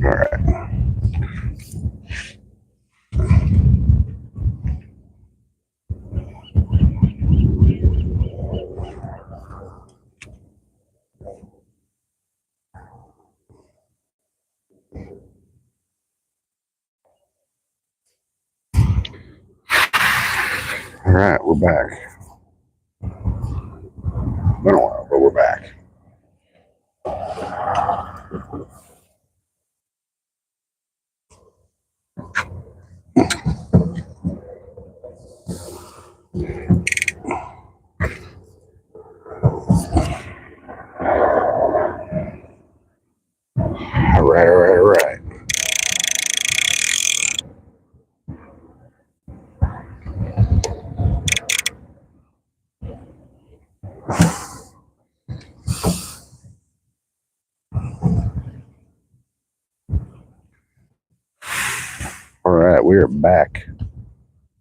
All right. All right, we're back. Been a while, but we're back. All right, all right, all right. All right, we are back.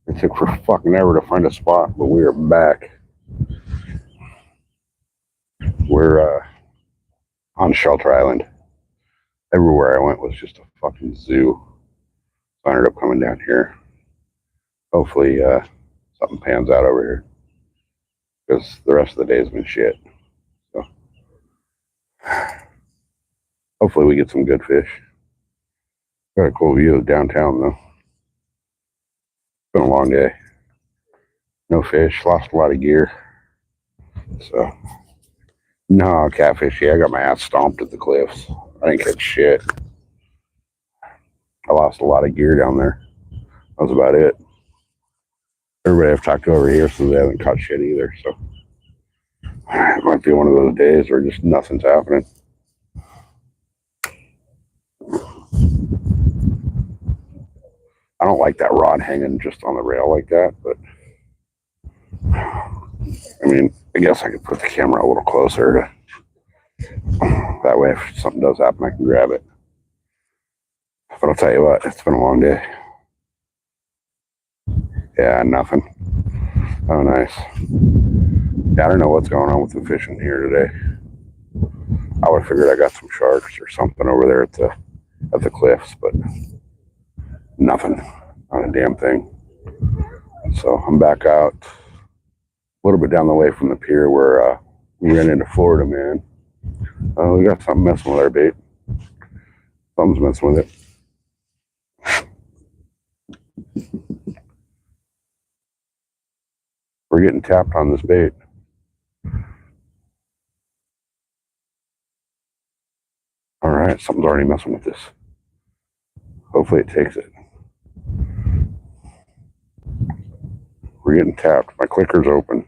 It took for fucking ever to find a spot, but we are back. We're on Shelter Island. Everywhere I went was just a fucking zoo. So I ended up coming down here. Hopefully, something pans out over here because the rest of the day has been shit. So hopefully, we get some good fish. Got a cool view of downtown though. It's been a long day. No fish. Lost a lot of gear. So no catfish. Yeah, I got my ass stomped at the cliffs. I didn't catch shit. I lost a lot of gear down there. That was about it. Everybody I've talked to over here says they haven't caught shit either. So it might be one of those days where just nothing's happening. I don't like that rod hanging just on the rail like that, but I mean, I guess I could put the camera a little closer that way if something does happen, I can grab it. But I'll tell you what, it's been a long day. Yeah, nothing. Oh, nice. Yeah, I don't know what's going on with the fishing here today. I would have figured I got some sharks or something over there at the cliffs, but nothing. Not a damn thing. So I'm back out a little bit down the way from the pier where we ran into Florida man. We got something messing with our bait. Something's messing with it. We're getting tapped on this bait. All right, something's already messing with this. Hopefully it takes it. We're getting tapped. My clicker's open.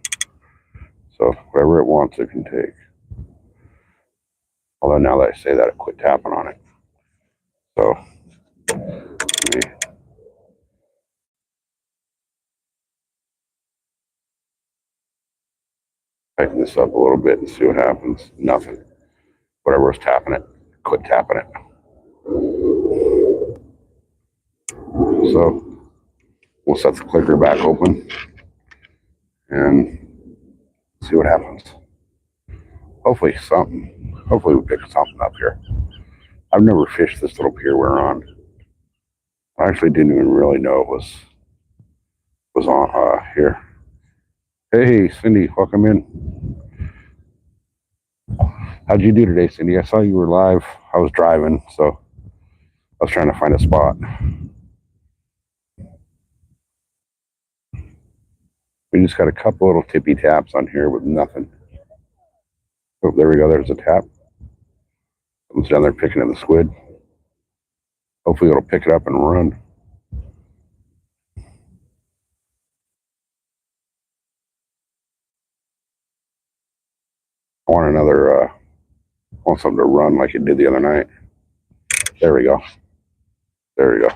So whatever it wants, it can take. Although now that I say that, it quit tapping on it. So let me tighten this up a little bit and see what happens. Nothing. Whatever was tapping it, quit tapping it. So we'll set the clicker back open and see what happens. Hopefully we pick something up here. I've never fished this little pier we're on. I actually didn't even really know it was on here. Hey, Cindy, welcome in. How'd you do today, Cindy? I saw you were live. I was driving, so I was trying to find a spot. We just got a couple little tippy taps on here with nothing. Oh, there we go. There's a tap. Someone's down there picking at the squid. Hopefully it'll pick it up and run. I want another, I want something to run like it did the other night. There we go. There we go.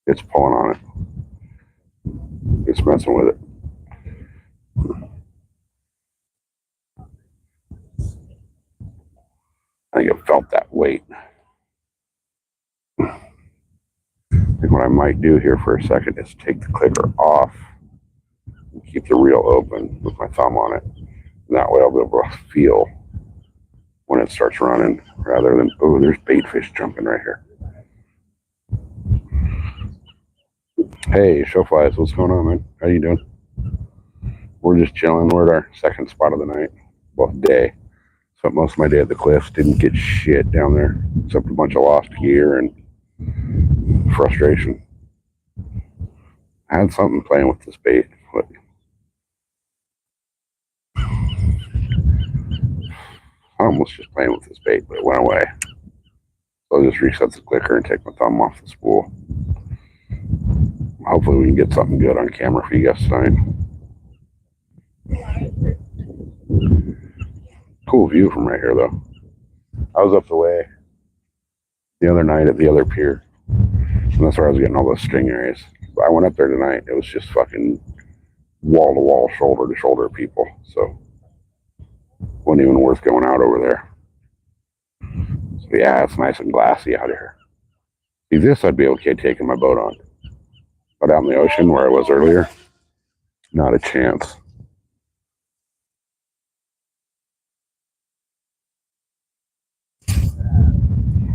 It's pulling on it. It's messing with it. I think it felt that weight. I think what I might do here for a second is take the clicker off and keep the reel open with my thumb on it. And that way I'll be able to feel when it starts running, rather than, oh, there's bait fish jumping right here. Hey, Showflies, what's going on, man? How you doing? We're just chilling. We're at our second spot of the night, well, day. Spent most of my day at the cliffs. Didn't get shit down there, except a bunch of lost gear and frustration. I had something playing with this bait, but I was just playing with this bait, but it went away. So I'll just reset the clicker and take my thumb off the spool. Hopefully we can get something good on camera for you guys tonight. Cool view from right here, though. I was up the way the other night at the other pier, and that's where I was getting all those stingrays. I went up there tonight. It was just fucking wall to wall, shoulder to shoulder people. So wasn't even worth going out over there. So yeah, it's nice and glassy out here. See, this I'd be okay taking my boat on. But out in the ocean where I was earlier, not a chance.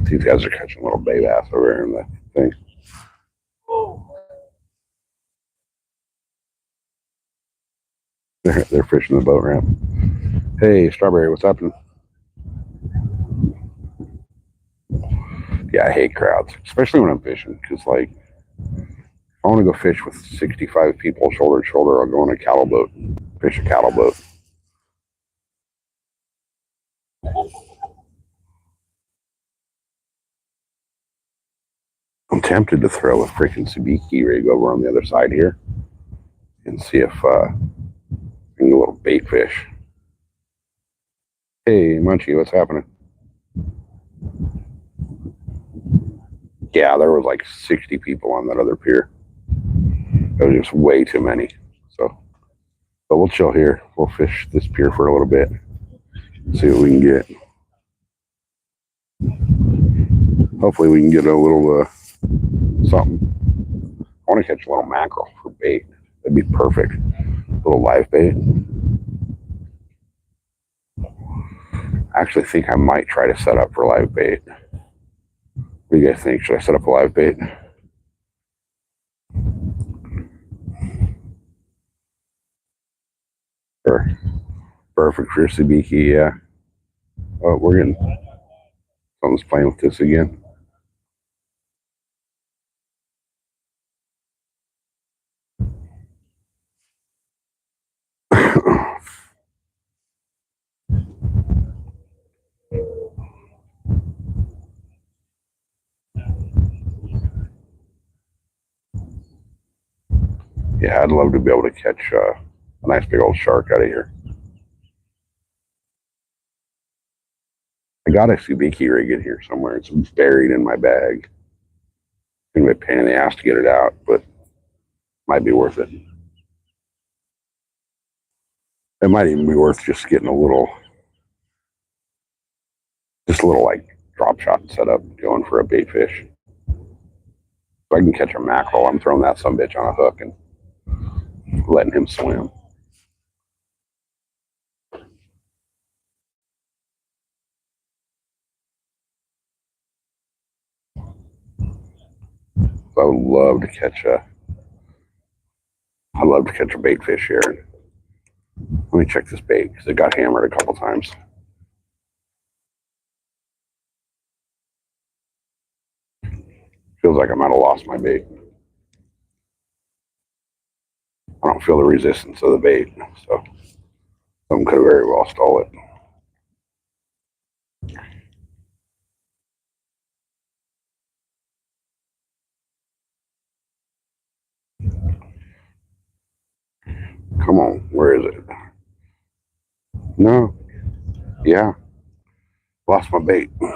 These guys are catching little bay bass over here in the thing. They're fishing the boat ramp. Hey, Strawberry, what's happening? Yeah, I hate crowds, especially when I'm fishing, because, like, I want to go fish with 65 people shoulder to shoulder. I'll go on a cattle boat, fish a cattle boat. I'm tempted to throw a freaking sabiki rig over on the other side here and see if I can get a little bait fish. Hey, Munchie, what's happening? Yeah, there was like 60 people on that other pier. It was just way too many. So, but we'll chill here. We'll fish this pier for a little bit. See what we can get. Hopefully we can get a little something. I want to catch a little mackerel for bait. That'd be perfect. A little live bait. I actually think I might try to set up for live bait. What do you guys think? Should I set up a live bait? Perfect for sabiki, yeah. Oh, we're getting something's playing with this again. Yeah, I'd love to be able to catch a nice big old shark out of here. I got a sabiki rig in here somewhere. It's buried in my bag. It's gonna be a pain in the ass to get it out, but might be worth it. It might even be worth just getting a little like drop shot setup going for a bait fish. If I can catch a mackerel, I'm throwing that sumbitch on a hook and letting him swim. So I would love to catch a bait fish here. Let me check this bait because it got hammered a couple times. Feels like I might have lost my bait. I don't feel the resistance of the bait, so someone could have very well stole it. Come on, where is it? No. Yeah. Lost my bait. All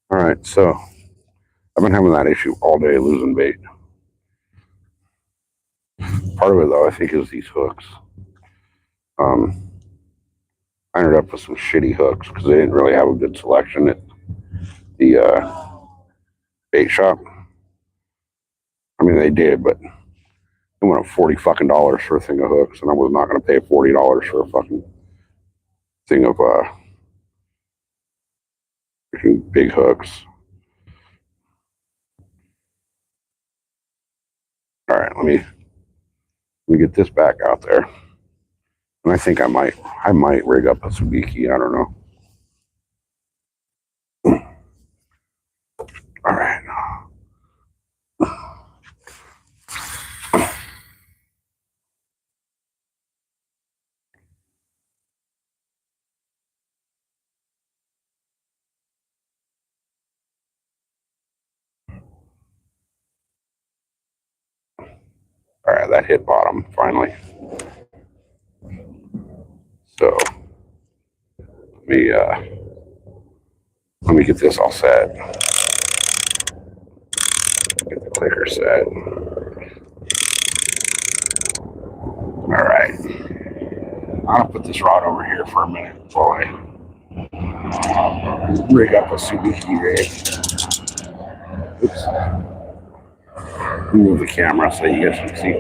right, so I've been having that issue all day losing bait. Part of it, though, I think, is these hooks. I ended up with some shitty hooks because they didn't really have a good selection at the bait shop. I mean, they did, but it went up $40 fucking for a thing of hooks, and I was not going to pay $40 for a fucking thing of Freaking big hooks. All right, let me get this back out there. And I think I might rig up a sabiki. I don't know. All right. All right, that hit bottom finally. So let me get this all set. Get the clicker set. All right. I'm gonna put this rod over here for a minute before I rig up a Subiki rig. Oops. Move the camera so you guys can see.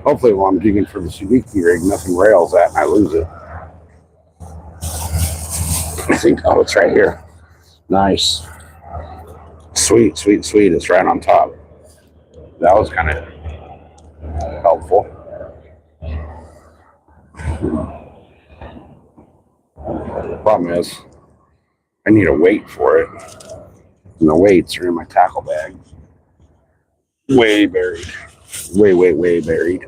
Hopefully, while I'm digging for the Subiki rig, nothing rails that and I lose it. I think, oh, it's right here. Nice. Sweet, sweet, sweet. It's right on top. That was kind of helpful. The problem is, I need a weight for it. And the weights are in my tackle bag. Way buried. Way buried.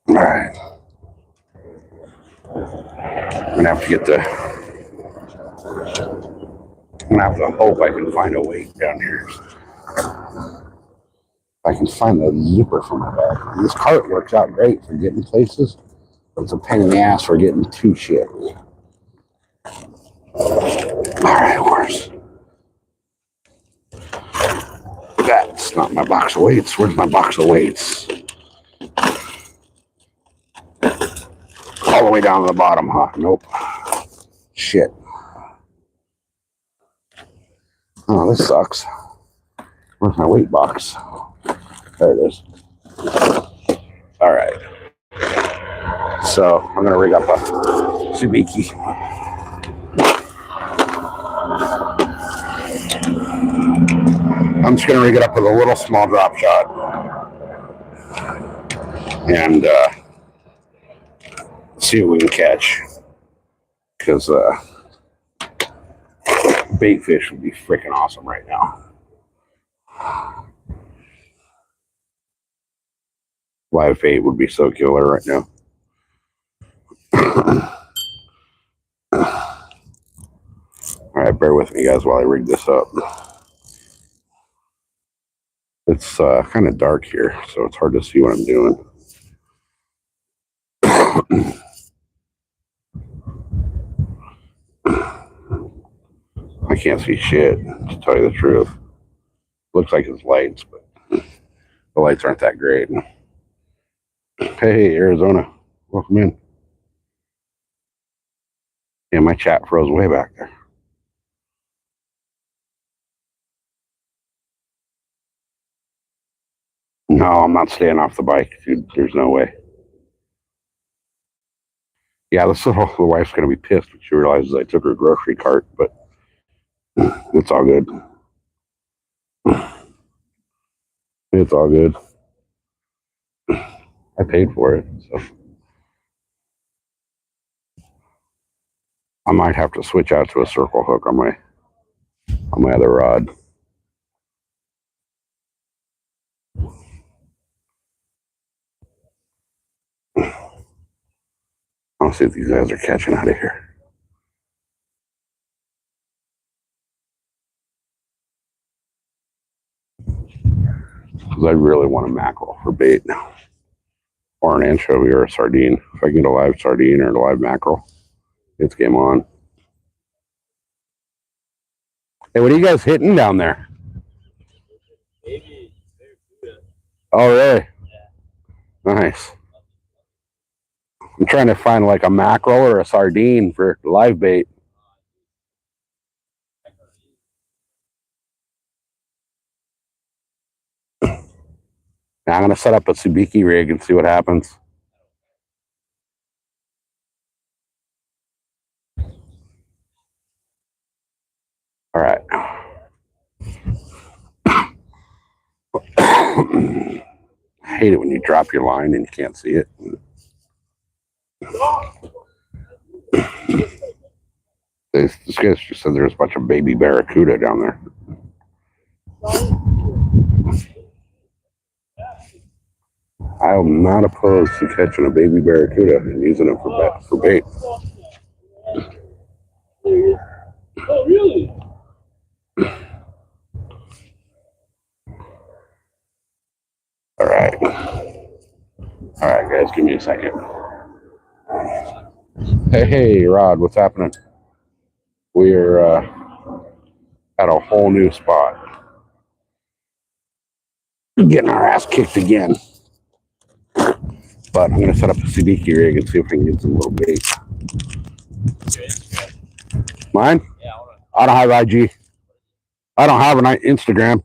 All right. I'm gonna have to get I'm gonna have to hope I can find a weight down here. I can find the zipper for my bag. And this cart works out great for getting places, but it's a pain in the ass for getting to shit. All right, horse. That's not my box of weights. Where's my box of weights? All the way down to the bottom, huh? Nope. Shit. Oh, this sucks. Where's my weight box? There it is. All right. So I'm gonna rig up a Subiki. I'm just gonna rig it up with a little small drop shot and see what we can catch. Because bait fish would be freaking awesome right now. Live bait would be so killer right now. All right, bear with me, guys, while I rig this up. It's kind of dark here, so it's hard to see what I'm doing. I can't see shit, to tell you the truth. Looks like it's lights, but the lights aren't that great. Hey, Arizona, welcome in. Yeah, my chat froze way back there. No, I'm not staying off the bike, dude. There's no way. Yeah, the wife's gonna be pissed when she realizes I took her grocery cart, but it's all good. It's all good. I paid for it, so I might have to switch out to a circle hook on my other rod. I'll see if these guys are catching out of here. Because I really want a mackerel for bait now. Or an anchovy or a sardine. If I can get a live sardine or a live mackerel, it's game on. Hey, what are you guys hitting down there? Oh, really? Yeah. Nice. I'm trying to find like a mackerel or a sardine for live bait. Now I'm going to set up a Sabiki rig and see what happens. All right. I hate it when you drop your line and you can't see it. This guy just said there's a bunch of baby barracuda down there. I am not opposed to catching a baby barracuda and using it for bait. Oh, really? All right. All right, guys, give me a second. Hey, Rod, what's happening? We're at a whole new spot. Getting our ass kicked again. But I'm going to set up a Sabiki rig and see if we can get some little bait. Mine? Yeah, I don't have IG. I don't have an Instagram.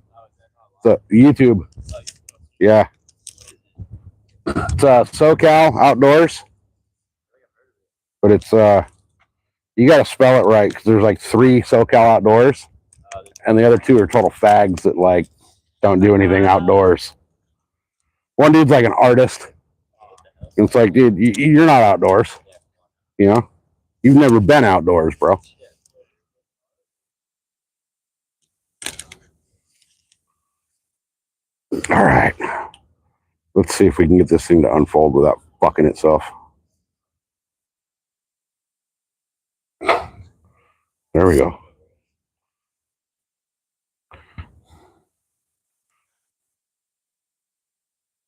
It's YouTube. Yeah. It's SoCal Outdoors. But it's, you got to spell it right because there's like 3 SoCal Outdoors. And the other 2 are total fags that like don't do anything outdoors. One dude's like an artist. And it's like, dude, you're not outdoors. You know? You've never been outdoors, bro. All right. Let's see if we can get this thing to unfold without fucking itself. There we go.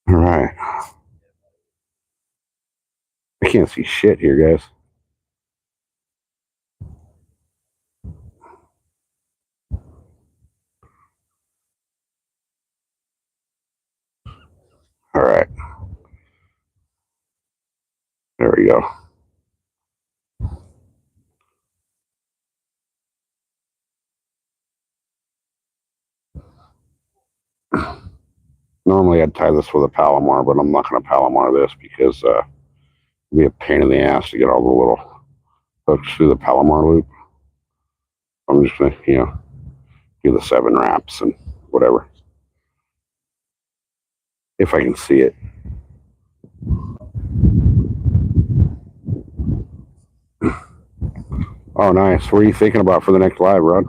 All right. I can't see shit here, guys. All right. There we go. Normally I'd tie this with a Palomar, but I'm not going to Palomar this because it'd be a pain in the ass to get all the little hooks through the Palomar loop. I'm just going to, do the 7 wraps and whatever. If I can see it. Oh, nice. What are you thinking about for the next live, Rod?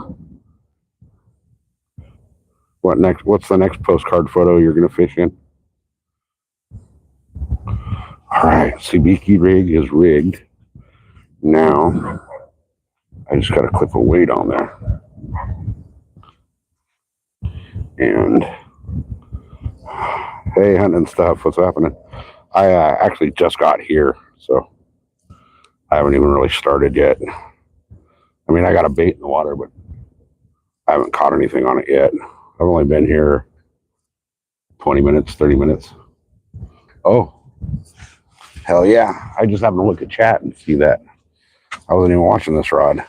What next? What's the next postcard photo you're going to fish in? All right. Sabiki rig is rigged. Now, I just got to clip a weight on there. And, hey, hunting stuff. What's happening? I actually just got here, so I haven't even really started yet. I mean, I got a bait in the water, but I haven't caught anything on it yet. I've only been here 20 minutes, 30 minutes. Oh, hell yeah. I just happened to look at chat and see that. I wasn't even watching this, Rod.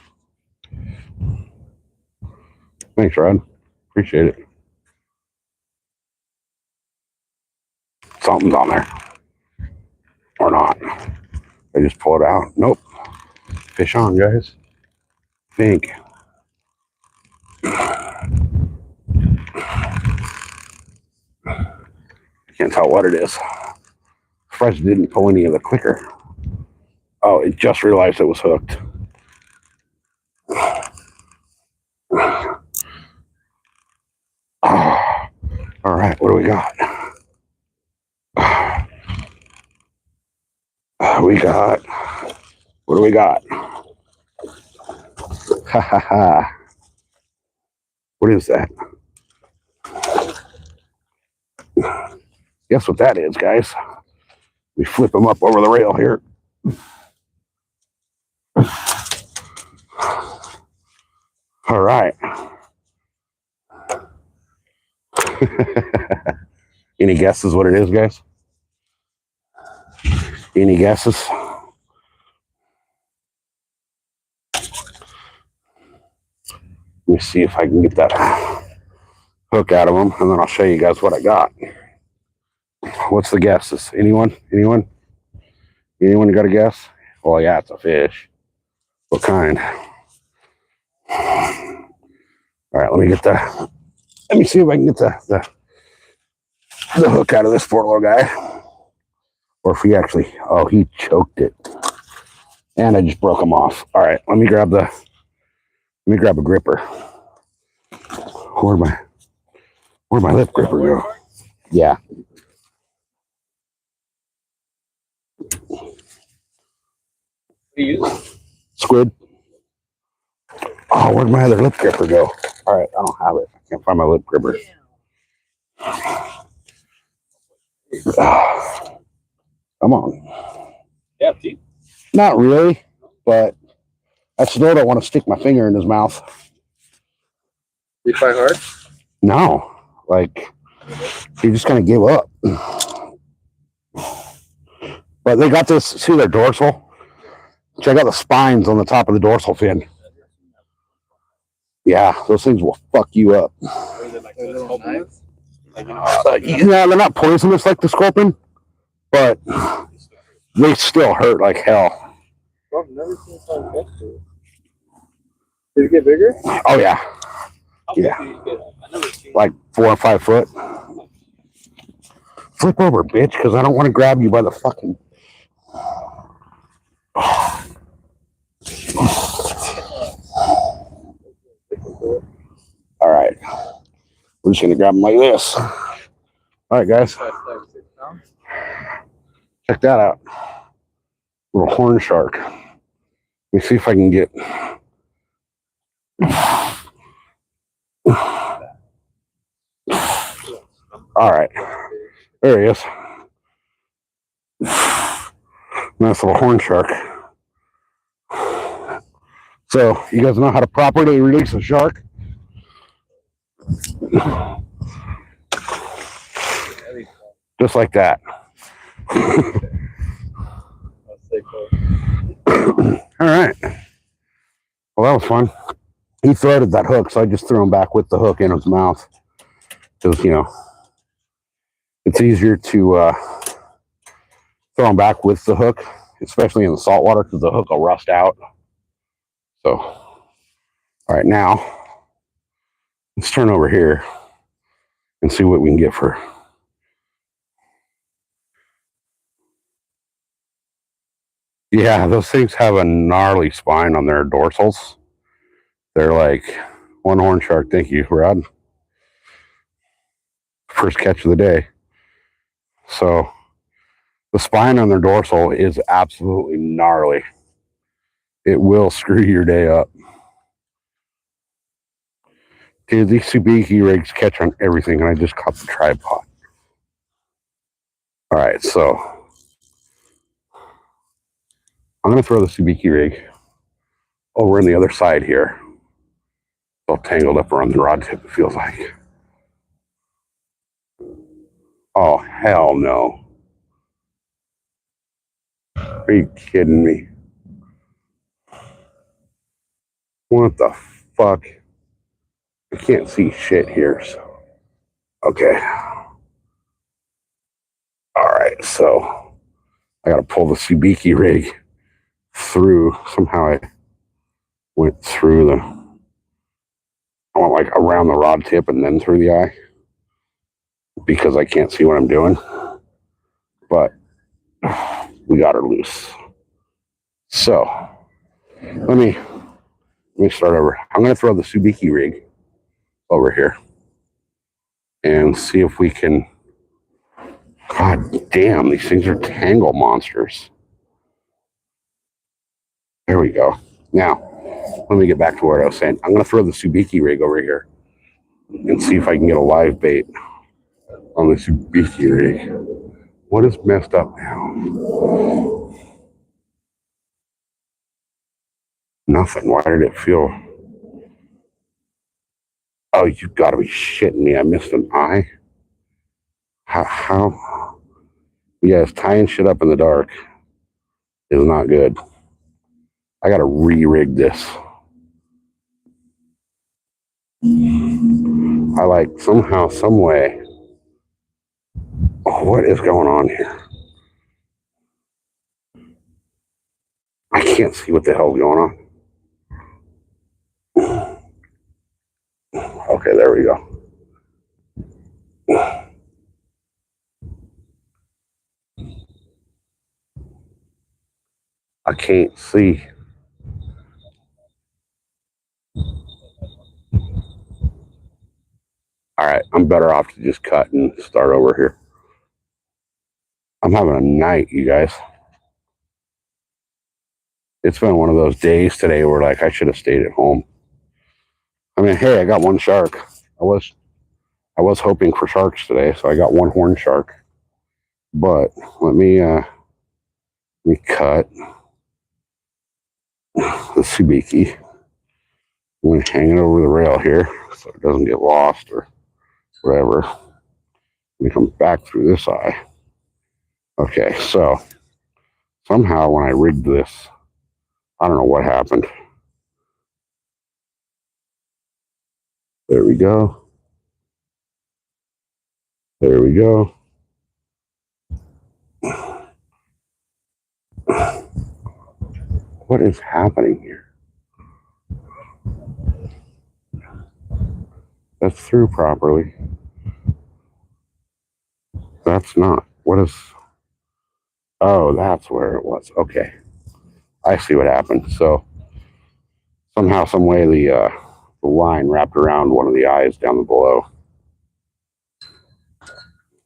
Thanks, Rod. Appreciate it. Something's on there. Or not. I just pull it out. Nope. Fish on, guys. Think. Can't tell what it is. Surprised it didn't pull any of the quicker. Oh, it just realized it was hooked. Oh, all right, what do we got? What do we got? Ha ha ha. What is that? Guess what that is, guys? We flip them up over the rail here. All right. Any guesses what it is, guys? Any guesses? Let me see if I can get that hook out of them, and then I'll show you guys what I got. What's the guess? Is anyone got a guess? Well, yeah, it's a fish. What kind? All right, let me see if I can get the hook out of this poor little guy. Or if he actually, oh, he choked it. And I just broke him off. All right, let me grab a gripper. Where'd my lip gripper go? Yeah. Squid. Oh, where'd my other lip gripper go? All right, I don't have it. I can't find my lip gripper. Come on. Yeah, teeth. Not really, but I still don't want to stick my finger in his mouth. You try hard? No, like he just kind of give up. But they got this. See their dorsal? Check out the spines on the top of the dorsal fin. Yeah, those things will fuck you up. Yeah, they're not poisonous like the scorpion, but they still hurt like hell. I've never seen someone catch it. Did it get bigger? Oh yeah, yeah, like 4 or 5 foot. Flip over, bitch, because I don't want to grab you by the fucking. All right, we're just gonna grab him like this. All right, guys, check that out. Little horn shark. Let me see if I can get. All right, there he is. Nice little horn shark. So, you guys know how to properly release a shark? Just like that. All right. Well, that was fun. He throated that hook, so I just threw him back with the hook in his mouth. Because, it's easier to throw him back with the hook, especially in the salt water, because the hook will rust out. So, all right, now, let's turn over here and see what we can get for. Yeah, those things have a gnarly spine on their dorsals. They're like one horn shark. Thank you, Rod. First catch of the day. So the spine on their dorsal is absolutely gnarly. It will screw your day up. Dude, these Subiki rigs catch on everything, and I just caught the tripod. All right, so I'm going to throw the Subiki rig over on the other side here. All tangled up around the rod tip, it feels like. Oh, hell no. Are you kidding me? What the fuck? I can't see shit here. So. Okay. All right, so I got to pull the Subiki rig through. Somehow I went through I went like around the rod tip and then through the eye because I can't see what I'm doing. But we got her loose. So let me start over. I'm going to throw the Subiki rig over here and see if we can. God damn, these things are tangle monsters. There we go. Now, let me get back to what I was saying. I'm going to throw the Subiki rig over here and see if I can get a live bait on the Subiki rig. What is messed up now? Nothing. Why did it feel? Oh, you got to be shitting me. I missed an eye. How? Yes, tying shit up in the dark is not good. I got to re-rig this. I like somehow, some way Oh, what is going on here? I can't see what the hell's going on. Okay, there we go. I can't see. All right, I'm better off to just cut and start over here. I'm having a night, you guys. It's been one of those days today where like I should have stayed at home. I mean, hey, I got one shark. I was hoping for sharks today, so I got one horn shark. But let me cut the sabiki. I'm going to hang it over the rail here so it doesn't get lost or whatever. We come back through this eye. Okay, so somehow when I rigged this, I don't know what happened. There we go. There we go. What is happening here? That's through properly. That's not. What is... Oh, that's where it was. Okay. I see what happened. So somehow, some way, the line wrapped around one of the eyes down below.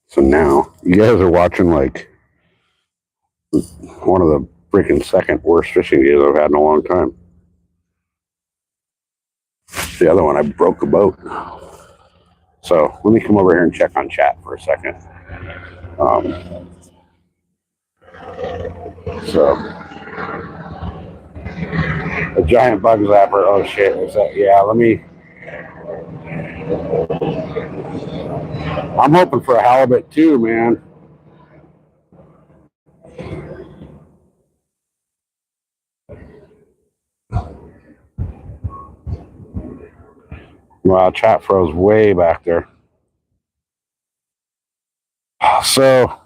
So now you guys are watching like one of the freaking second worst fishing days I've had in a long time. The other one, I broke the boat. So let me come over here and check on chat for a second. So a giant bug zapper. Oh shit! Is that? Yeah. Let me. I'm hoping for a halibut too, man. Wow, chat froze way back there. So,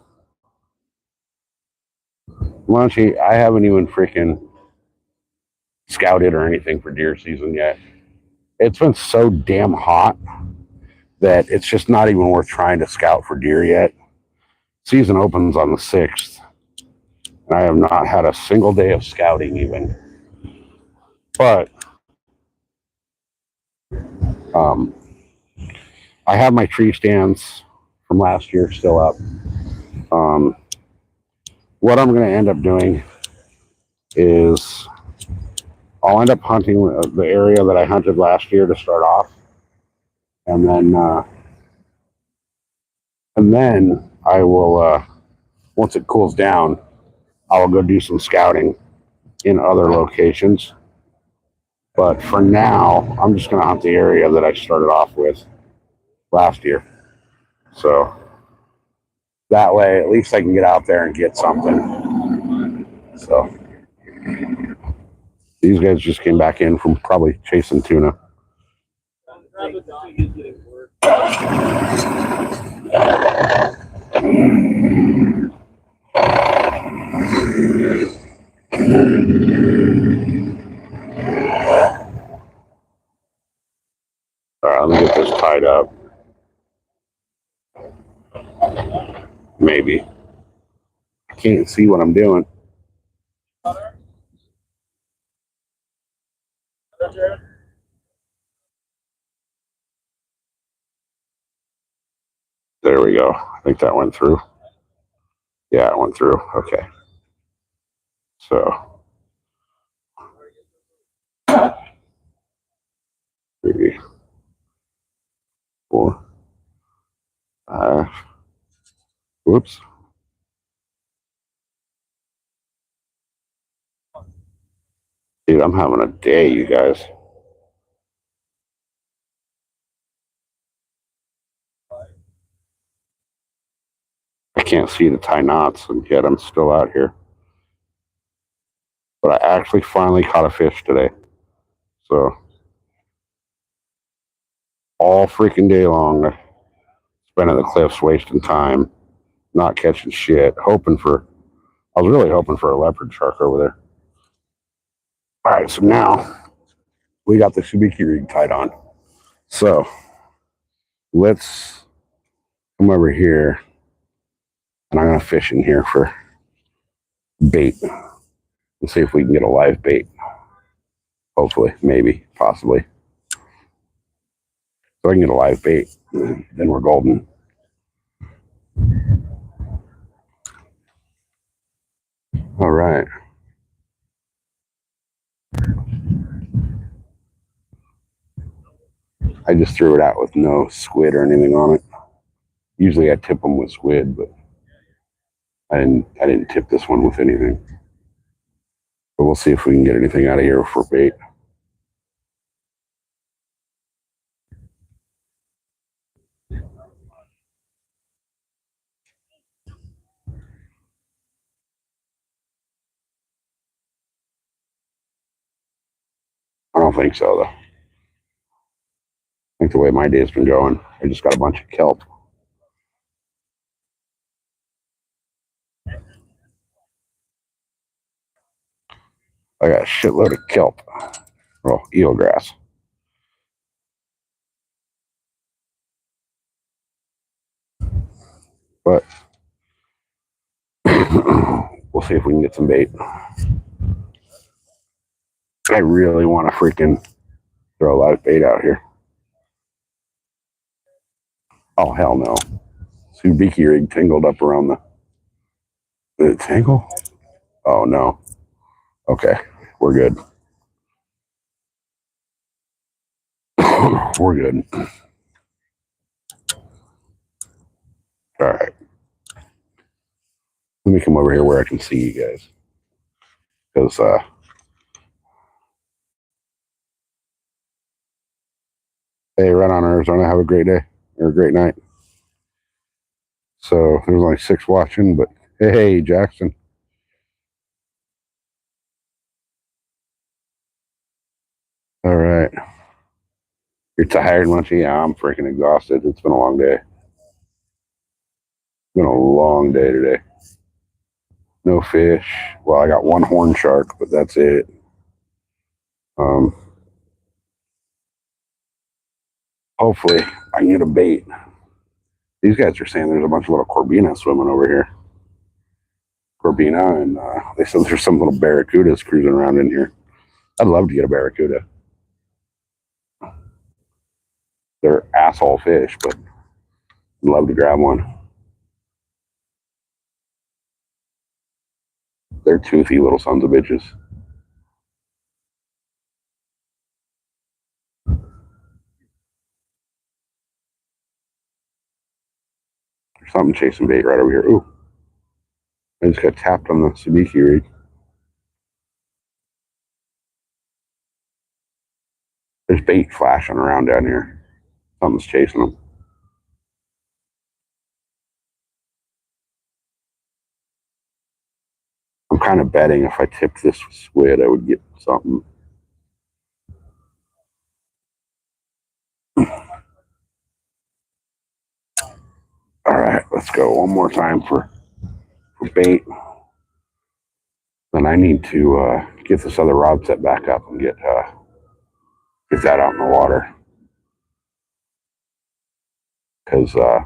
Lunchy, I haven't even freaking scouted or anything for deer season yet. It's been so damn hot that it's just not even worth trying to scout for deer yet. Season opens on the 6th, and I have not had a single day of scouting even. But I have my tree stands from last year still up. What I'm going to end up doing is I'll end up hunting the area that I hunted last year to start off, and then I will once it cools down, I will go do some scouting in other locations. But for now, I'm just going to hunt the area that I started off with last year. So that way, at least I can get out there and get something. So these guys just came back in from probably chasing tuna. All right, let me get this tied up. Maybe. I can't see what I'm doing. There we go. I think that went through. Yeah, it went through. Okay. So 3, 4, 5. Whoops. Dude, I'm having a day, you guys. I can't see to tie knots, and yet I'm still out here. But I actually finally caught a fish today. So all freaking day long, I've been at the cliffs wasting time. not catching shit. I was really hoping for a leopard shark over there. All right, so now we got the sabiki rig tied on. So let's come over here, and I'm gonna fish in here for bait and see if we can get a live bait. Hopefully, maybe, possibly. So I can get a live bait, then we're golden. All right. I just threw it out with no squid or anything on it. Usually I tip them with squid, but I didn't tip this one with anything. But we'll see if we can get anything out of here for bait. I don't think so, though. I think the way my day's been going, I just got a bunch of kelp. I got a shitload of kelp. Oh, eelgrass. But we'll see if we can get some bait. I really want to freaking throw a lot of bait out here. Oh, hell no. Sabiki rig tangled up around the... Did it tangle? Oh, no. Okay, we're good. We're good. All right. Let me come over here where I can see you guys. Because, hey, Run on Arizona, have a great day or a great night. So there's only 6 watching, but hey, Jackson. All right. You're tired, Lunchy? Yeah, I'm freaking exhausted. It's been a long day. It's been a long day today. No fish. Well, I got 1 horn shark, but that's it. Hopefully I can get a bait. These guys are saying there's a bunch of little corbina swimming over here. Corbina, and they said there's some little barracudas cruising around in here. I'd love to get a barracuda. They're asshole fish, but I'd love to grab one. They're toothy little sons of bitches. There's something chasing bait right over here. Ooh. I just got tapped on the sabiki rig. There's bait flashing around down here. Something's chasing them. I'm kind of betting if I tipped this squid, I would get something. All right, let's go one more time for bait. Then I need to get this other rod set back up and get that out in the water. Because the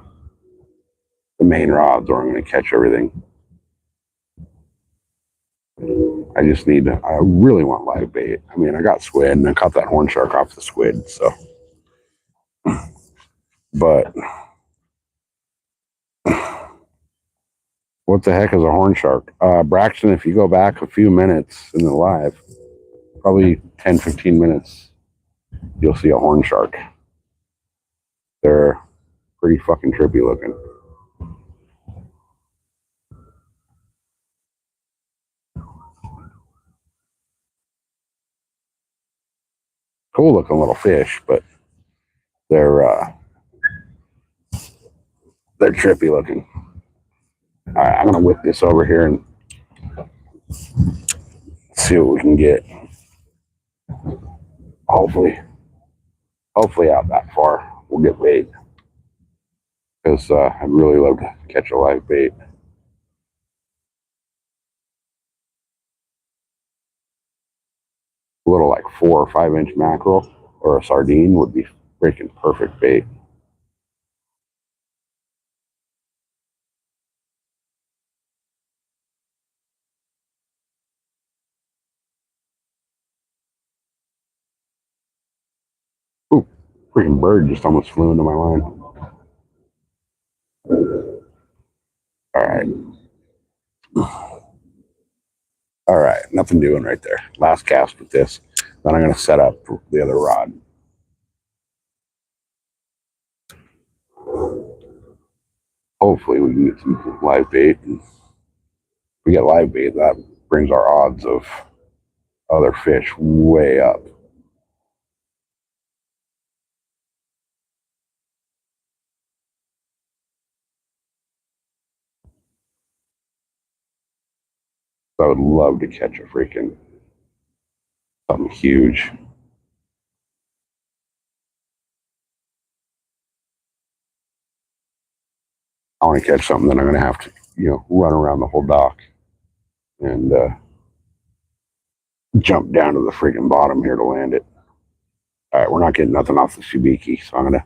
main rods aren't going to catch everything. I really want live bait. I mean, I got squid and I caught that horn shark off the squid, so. But what the heck is a horn shark? Braxton, if you go back a few minutes in the live, probably 10, 15 minutes, you'll see a horn shark. They're pretty fucking trippy looking. Cool looking little fish, but they're trippy looking. All right, I'm gonna whip this over here and see what we can get. Hopefully out that far we'll get bait. because I'd really love to catch a live bait. A little like 4 or 5 inch mackerel or a sardine would be freaking perfect bait. Ooh, freaking bird just almost flew into my line. All right. All right, nothing doing right there. Last cast with this. Then I'm going to set up the other rod. Hopefully we can get some live bait. And if we get live bait, that brings our odds of other fish way up. I would love to catch a freaking something huge. I want to catch something that I'm going to have to, run around the whole dock and jump down to the freaking bottom here to land it. All right, we're not getting nothing off the Subiki, so I'm gonna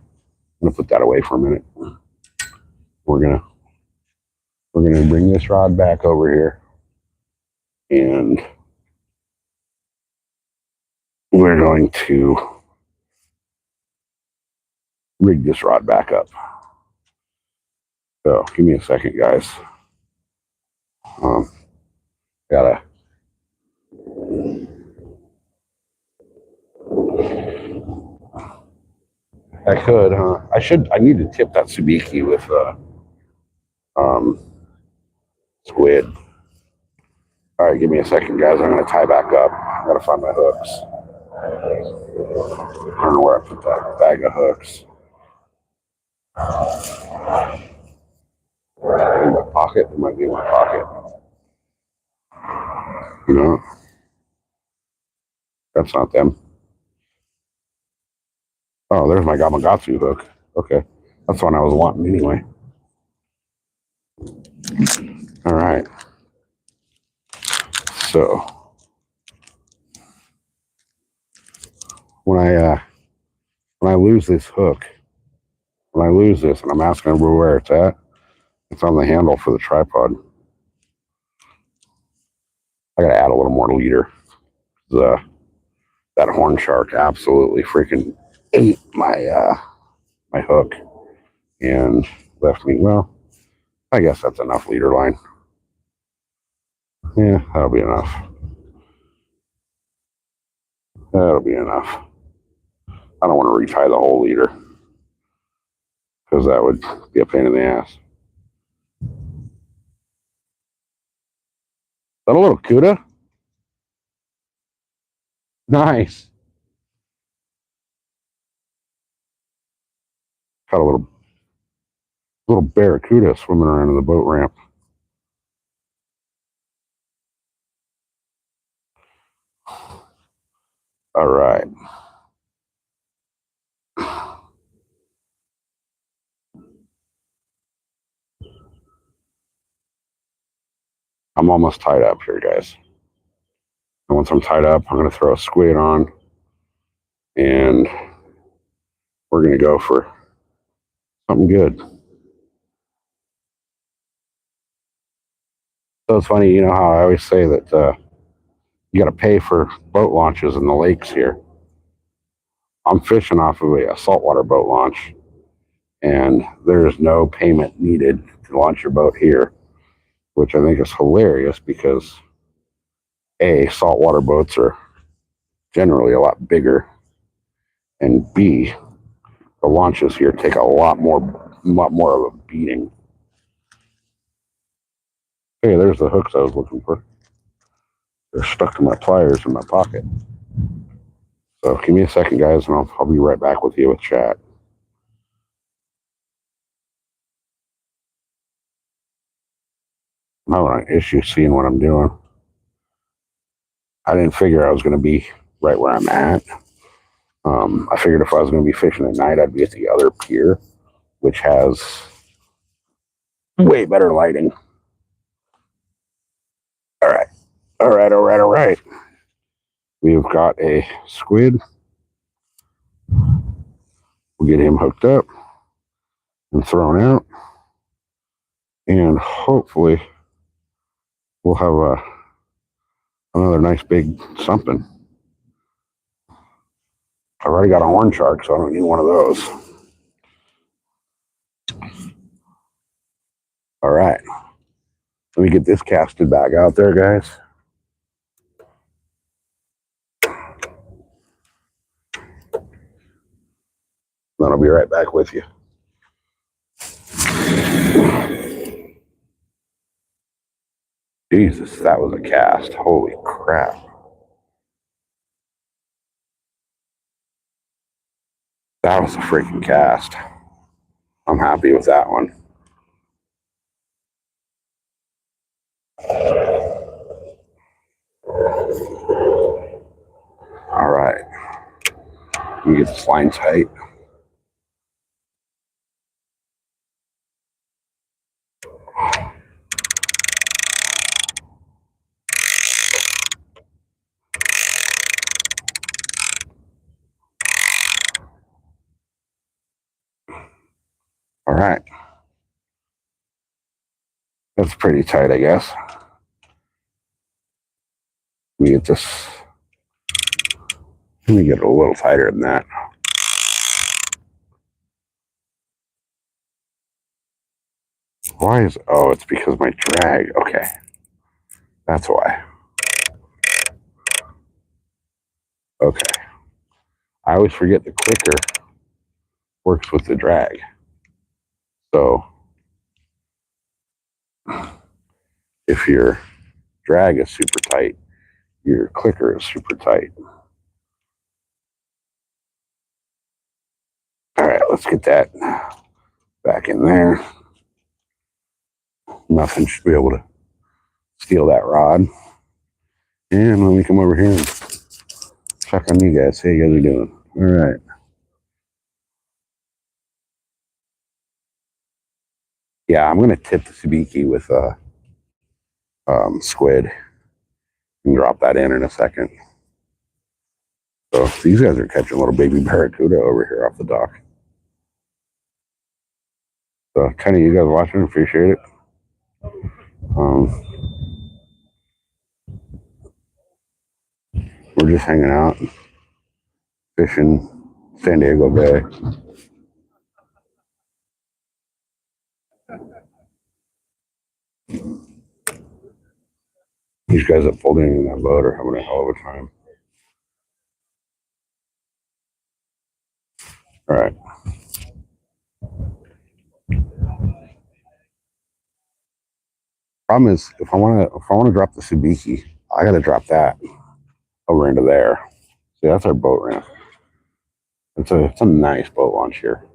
put that away for a minute. We're gonna bring this rod back over here, and we're going to rig this rod back up. So give me a second, guys. Gotta. I could, huh? I need to tip that Subiki with squid. All right, give me a second, guys. I'm gonna tie back up. I gotta find my hooks. I don't know where I put that bag of hooks. In my pocket. It might be in my pocket. No, that's not them. Oh, there's my Gamakatsu hook. Okay, that's the one I was wanting anyway. All right. So when I lose this hook, when I lose this, and I'm asking everybody where it's at, it's on the handle for the tripod. I gotta add a little more leader. That horn shark absolutely freaking ate my my hook and left me. Well, I guess that's enough leader line. Yeah, that'll be enough. That'll be enough. I don't want to retie the whole leader because that would be a pain in the ass. Is that a little cuda? Nice. Got a little barracuda swimming around in the boat ramp. All right. I'm almost tied up here, guys. And once I'm tied up, I'm going to throw a squid on, and we're going to go for something good. So it's funny, you know how I always say that you got to pay for boat launches in the lakes here. I'm fishing off of a saltwater boat launch, and there's no payment needed to launch your boat here, which I think is hilarious because A, saltwater boats are generally a lot bigger, and B, the launches here take a lot more of a beating. Hey, there's the hooks I was looking for. They're stuck to my pliers in my pocket. So give me a second, guys, and I'll be right back with you with chat. I'm having an issue seeing what I'm doing. I didn't figure I was going to be right where I'm at. I figured if I was going to be fishing at night, I'd be at the other pier, which has Way better lighting. All right. All right. All right. All right. We've got a squid. We'll get him hooked up and thrown out. And hopefully we'll have another nice big something. I've already got a horn shark, so I don't need one of those. All right. Let me get this casted back out there, guys. Then I'll be right back with you. Jesus, that was a cast. Holy crap. That was a freaking cast. I'm happy with that one. All right. Let me get this line tight. All right. That's pretty tight, I guess. Let me get this. Let me get it a little tighter than that. Why is, oh, it's because my drag. Okay. That's why. Okay. I always forget the clicker works with the drag. So if your drag is super tight, your clicker is super tight. All right, let's get that back in there. Nothing should be able to steal that rod. And let me come over here and check on you guys. How you guys are doing? All right. Yeah, I'm gonna tip the sabiki with a squid and drop that in a second. So these guys are catching a little baby barracuda over here off the dock. So kind of you guys watching, appreciate it. We're just hanging out, fishing San Diego Bay. These guys that pulled in that boat are having a hell of a time. All right. Problem is, if I want to drop the sabiki, I got to drop that over into there. See, that's our boat ramp. It's a nice boat launch here.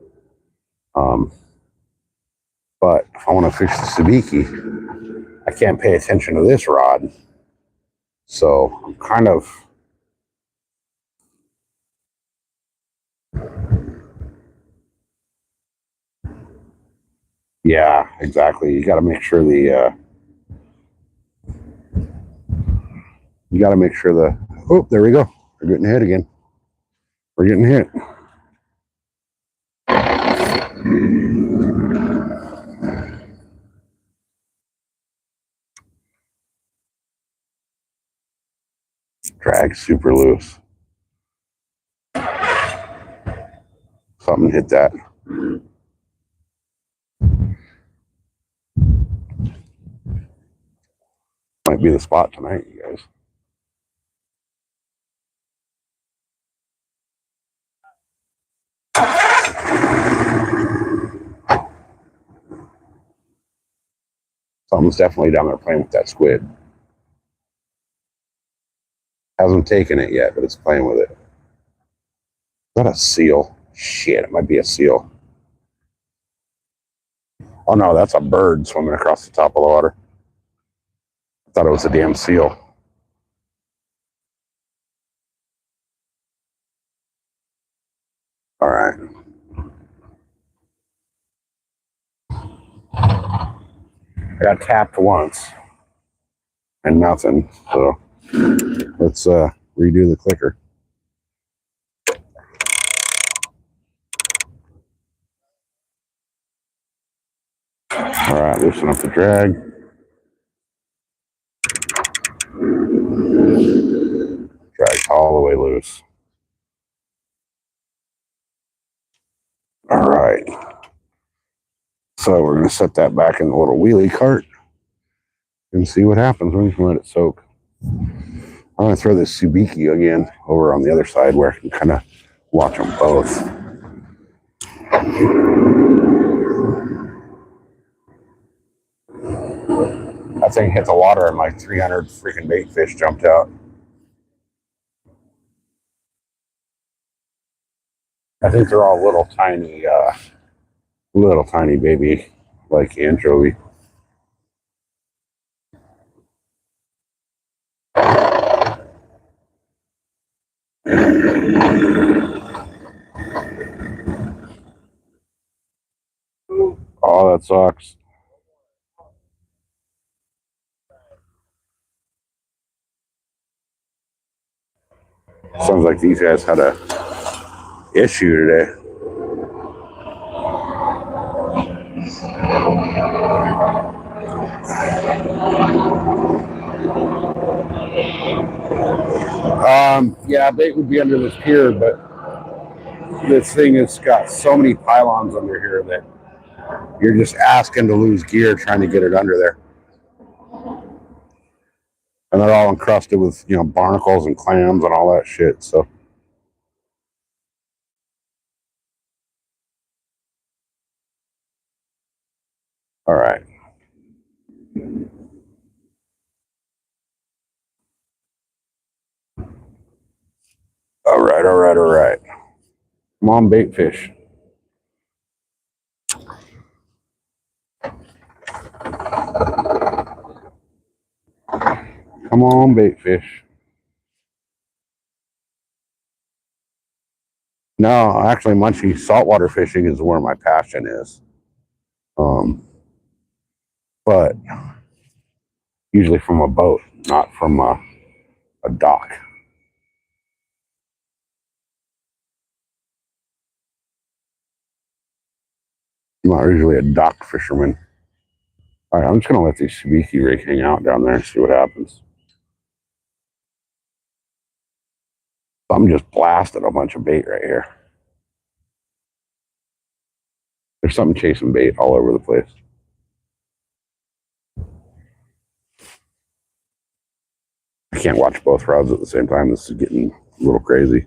But if I want to fish the sabiki, I can't pay attention to this rod. So I'm kind of yeah, exactly. You got to make sure oh, there we go. We're getting hit again. We're getting hit. Drag super loose. Something hit that. Might be the spot tonight, you guys. Something's definitely down there playing with that squid. Hasn't taken it yet, but it's playing with it. Is that a seal? Shit, it might be a seal. Oh no, that's a bird swimming across the top of the water. I thought it was a damn seal. All right. I got tapped once and nothing. So let's redo the clicker. All right, loosen up the drag. Drag all the way loose. All right. So we're going to set that back in the little wheelie cart and see what happens when you let it soak. I'm going to throw this Subiki again over on the other side where I can kind of watch them both. That thing hit the water and like 300 freaking bait fish jumped out. I think they're all little tiny baby like anchovy. Oh, that sucks. Sounds like these guys had a issue today. Yeah, bait would be under this pier, but this thing has got so many pylons under here that you're just asking to lose gear trying to get it under there. And they're all encrusted with, you know, barnacles and clams and all that shit. So all right. All right. Come on, bait fish. Come on, bait fish. No, actually, Munchie, saltwater fishing is where my passion is. But usually from a boat, not from a dock. I'm not usually a dock fisherman. All right, I'm just going to let these Subiki rig hang out down there and see what happens. I'm just blasting a bunch of bait right here. There's something chasing bait all over the place. I can't watch both rods at the same time. This is getting a little crazy.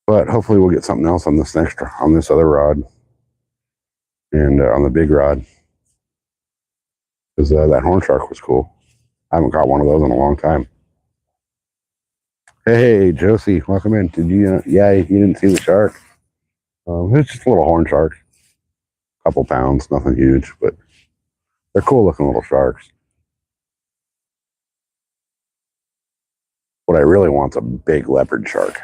But hopefully we'll get something else on this other rod. And on the big rod. Because that horn shark was cool. I haven't got one of those in a long time. Hey, Josie, welcome in. Did you, yeah, you didn't see the shark? It's just a little horn shark. A couple pounds, nothing huge, but they're cool looking little sharks. What I really want is a big leopard shark.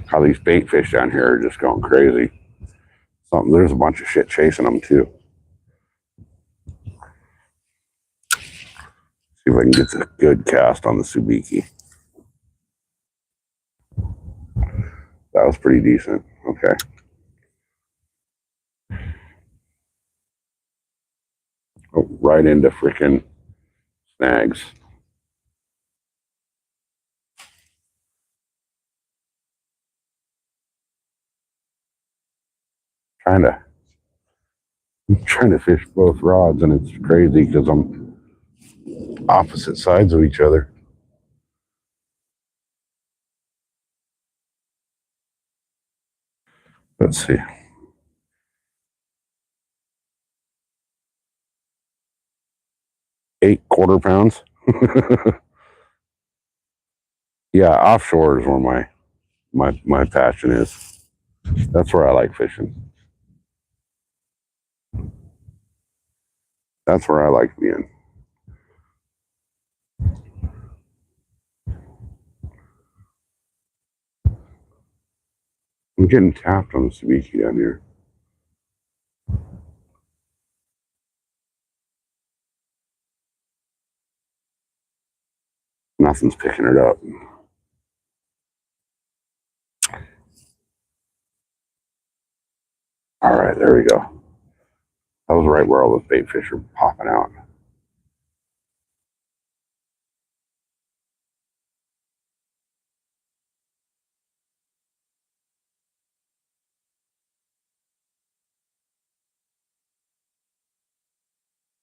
How these bait fish down here are just going crazy. There's a bunch of shit chasing them too. See if I can get a good cast on the Subiki. That was pretty decent. Okay. Oh, right into freaking snags. I'm trying to fish both rods, and it's crazy because I'm opposite sides of each other. Let's see. Eight quarter pounds. Yeah, offshore is where my passion is. That's where I like fishing. That's where I like being. I'm getting tapped on the sabiki down here. Nothing's picking it up. All right, there we go. That was right where all those bait fish are popping out.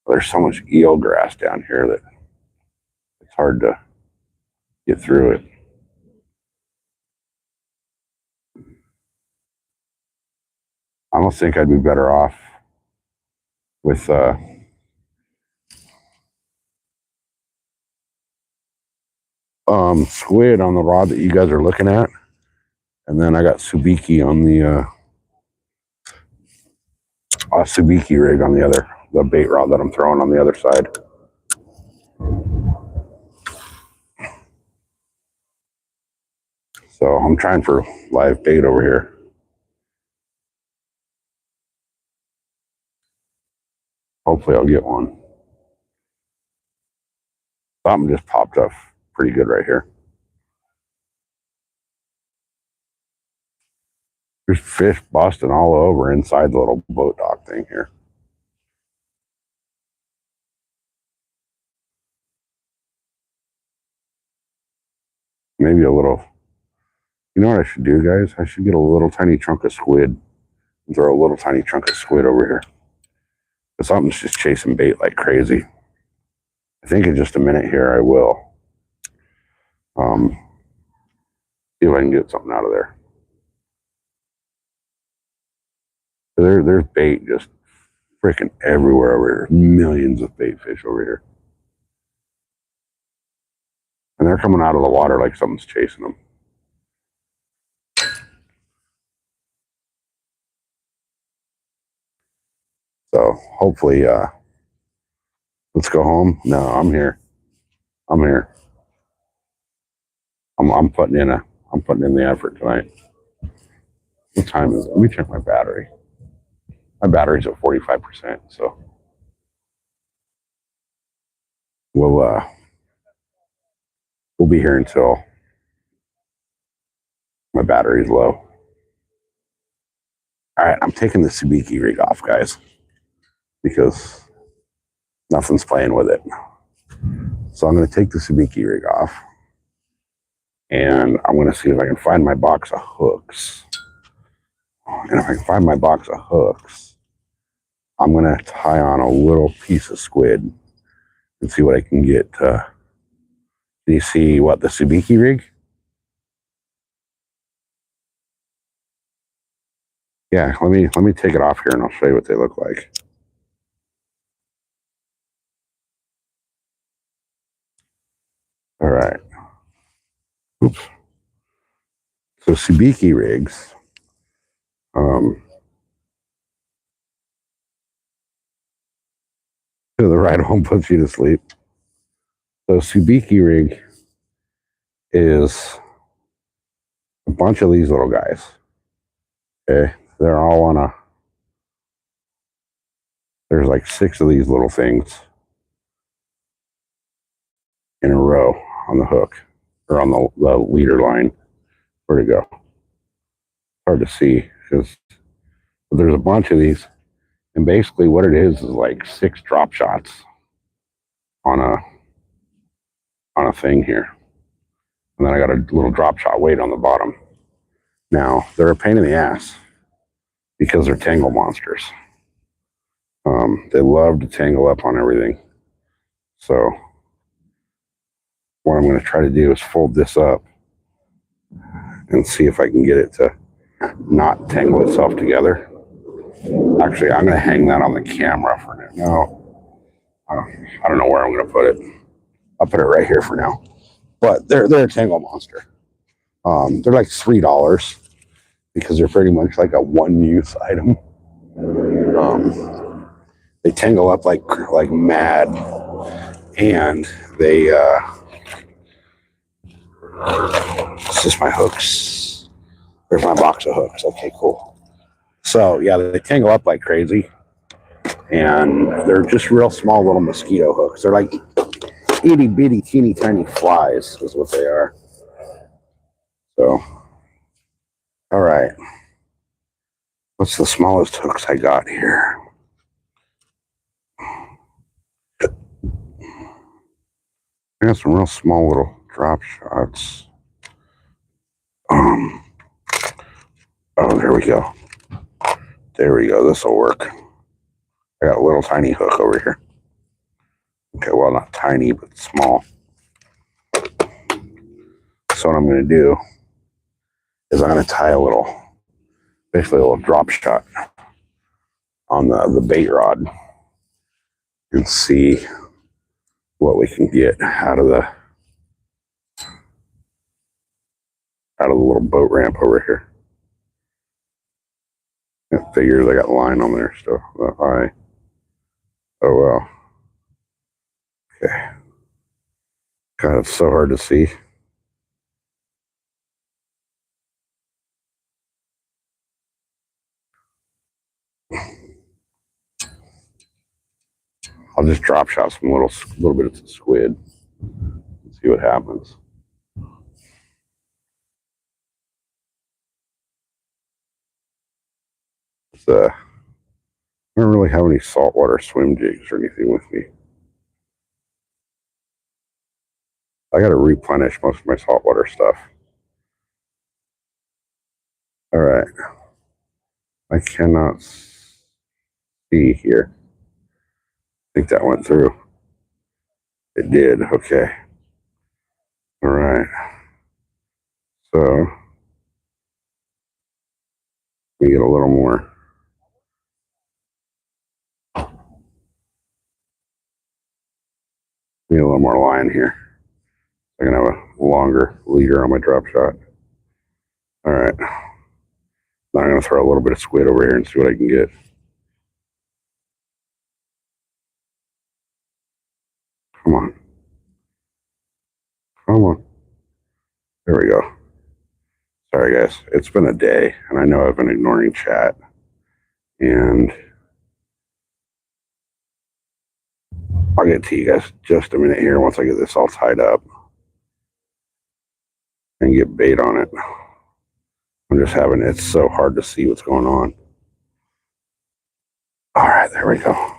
There's so much eel grass down here that it's hard to get through it. I almost think I'd be better off with squid on the rod that you guys are looking at, and then I got sabiki on the sabiki rig on the bait rod that I'm throwing on the other side. So I'm trying for live bait over here. Hopefully I'll get one. Something just popped up pretty good right here. There's fish busting all over inside the little boat dock thing here. Maybe a little, you know what I should do, guys? I should get a little tiny chunk of squid and throw a little tiny chunk of squid over here. But something's just chasing bait like crazy. I think in just a minute here I will. See if I can get something out of there. There's bait just freaking everywhere over here. Millions of bait fish over here. And they're coming out of the water like something's chasing them. So hopefully, let's go home. No, I'm here. I'm here. I'm putting in the effort tonight. What time is it? Let me check my battery. My battery's at 45%, so we'll be here until my battery's low. All right, I'm taking the sabiki rig off, guys, because nothing's playing with it. So I'm going to take the sabiki rig off, and I'm going to see if I can find my box of hooks. And if I can find my box of hooks, I'm going to tie on a little piece of squid and see what I can get. Can you see what the sabiki rig? Yeah, let me take it off here and I'll show you what they look like. All right. Oops. So sabiki rigs. The ride home puts you to sleep. So sabiki rig is a bunch of these little guys. Okay, they're all on a. There's like 6 of these little things in a row on the hook or on the leader line. Where'd it go? Hard to see because there's a bunch of these, and basically what it is like 6 drop shots on a thing here, and then I got a little drop shot weight on the bottom. Now they're a pain in the ass because they're tangle monsters. They love to tangle up on everything. So what I'm going to try to do is fold this up and see if I can get it to not tangle itself together. Actually, I'm going to hang that on the camera for now. No, I don't know where I'm going to put it. I'll put it right here for now. But they're a tangle monster. They're like $3 because they're pretty much like a one-use item. they tangle up like mad, and they this is my hooks. There's my box of hooks. Okay, cool. So yeah, they tangle up like crazy, and they're just real small little mosquito hooks. They're like itty bitty, teeny tiny flies, is what they are. So, all right. What's the smallest hooks I got here? I got some real small little drop shots. Oh, there we go. There we go. This will work. I got a little tiny hook over here. Okay, well, not tiny, but small. So what I'm going to do is I'm going to tie basically a little drop shot on the bait rod and see what we can get out of the little boat ramp over here. It figures I got line on there still. That high. Oh well. Okay. God, it's so hard to see. I'll just drop shot some little bit of squid and see what happens. I don't really have any saltwater swim jigs or anything with me. I got to replenish most of my saltwater stuff. All right. I cannot see here. I think that went through. It did. Okay. All right. So we get a little more. Need a little more line here. I can have a longer leader on my drop shot. All right. Now I'm going to throw a little bit of squid over here and see what I can get. Come on. Come on. There we go. Sorry, guys. It's been a day, and I know I've been ignoring chat. And I'll get to you guys just a minute here once I get this all tied up and get bait on it. I'm just having it's so hard to see what's going on. All right, there we go.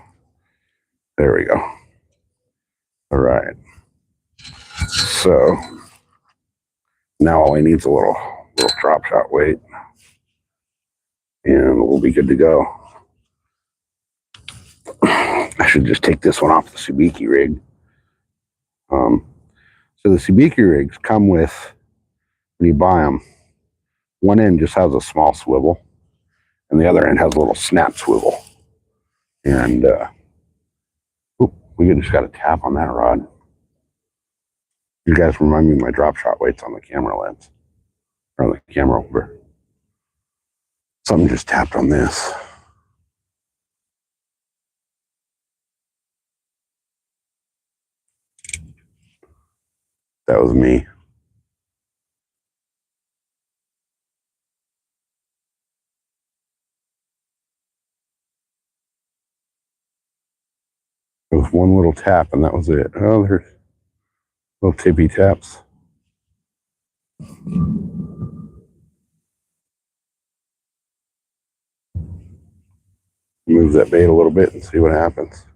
There we go. All right. So now all he needs a little drop shot weight, and we'll be good to go. I should just take this one off the Sabiki rig. So the Sabiki rigs come with, when you buy them, one end just has a small swivel, and the other end has a little snap swivel. And we just got a tap on that rod. You guys remind me of my drop shot weights on the camera lens, or the camera over. Something just tapped on this. That was me. It was one little tap, and that was it. Oh, there's little tippy taps. Move that bait a little bit and see what happens.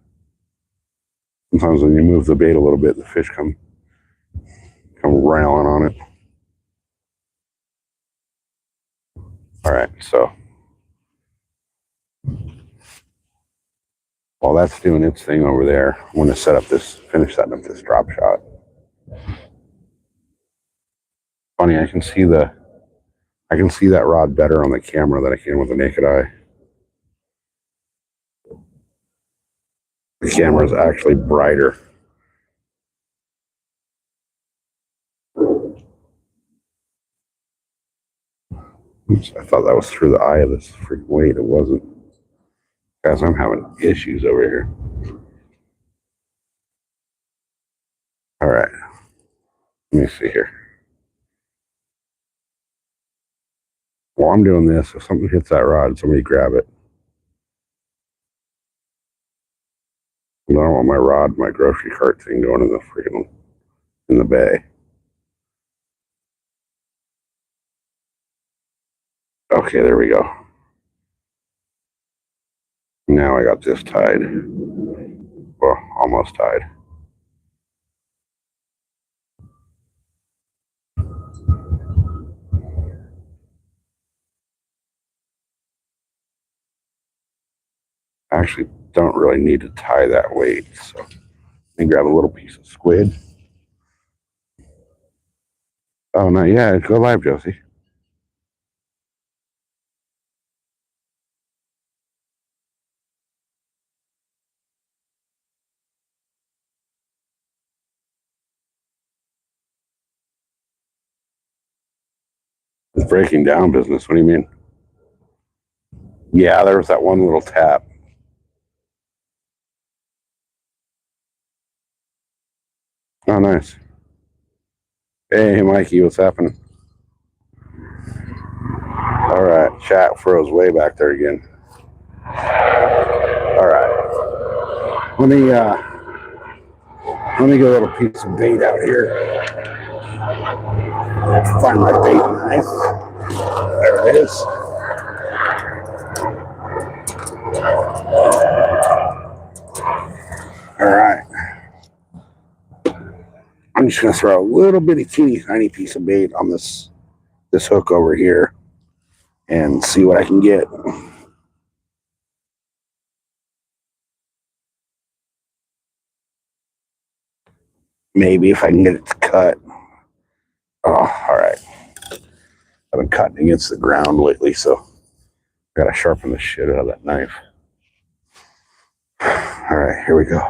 Sometimes when you move the bait a little bit, the fish come railing on it. All right, so while that's doing its thing over there, I'm going to finish setting up this drop shot. Funny, I can see that rod better on the camera than I can with the naked eye. The camera is actually brighter. Oops, I thought that was through the eye of this freaking weight. It wasn't. Guys, I'm having issues over here. All right. Let me see here. While I'm doing this, if something hits that rod, somebody grab it. I don't want my rod, my grocery cart thing going in the freaking in the bay. Okay, there we go. Now I got this tied. Well, almost tied. I actually don't really need to tie that weight, so let me grab a little piece of squid. Oh, no, yeah, go live, Josie. It's breaking down business. What do you mean? Yeah, there was that one little tap. Oh, nice. Hey, Mikey, what's happening? All right, chat froze way back there again. All right, let me get a little piece of bait out here. Find my bait knife. There it is. All right. I'm just gonna throw a little bitty teeny tiny piece of bait on this hook over here and see what I can get. Maybe if I can get it to cut. Oh, all right. I've been cutting against the ground lately, so I gotta sharpen the shit out of that knife. All right, here we go.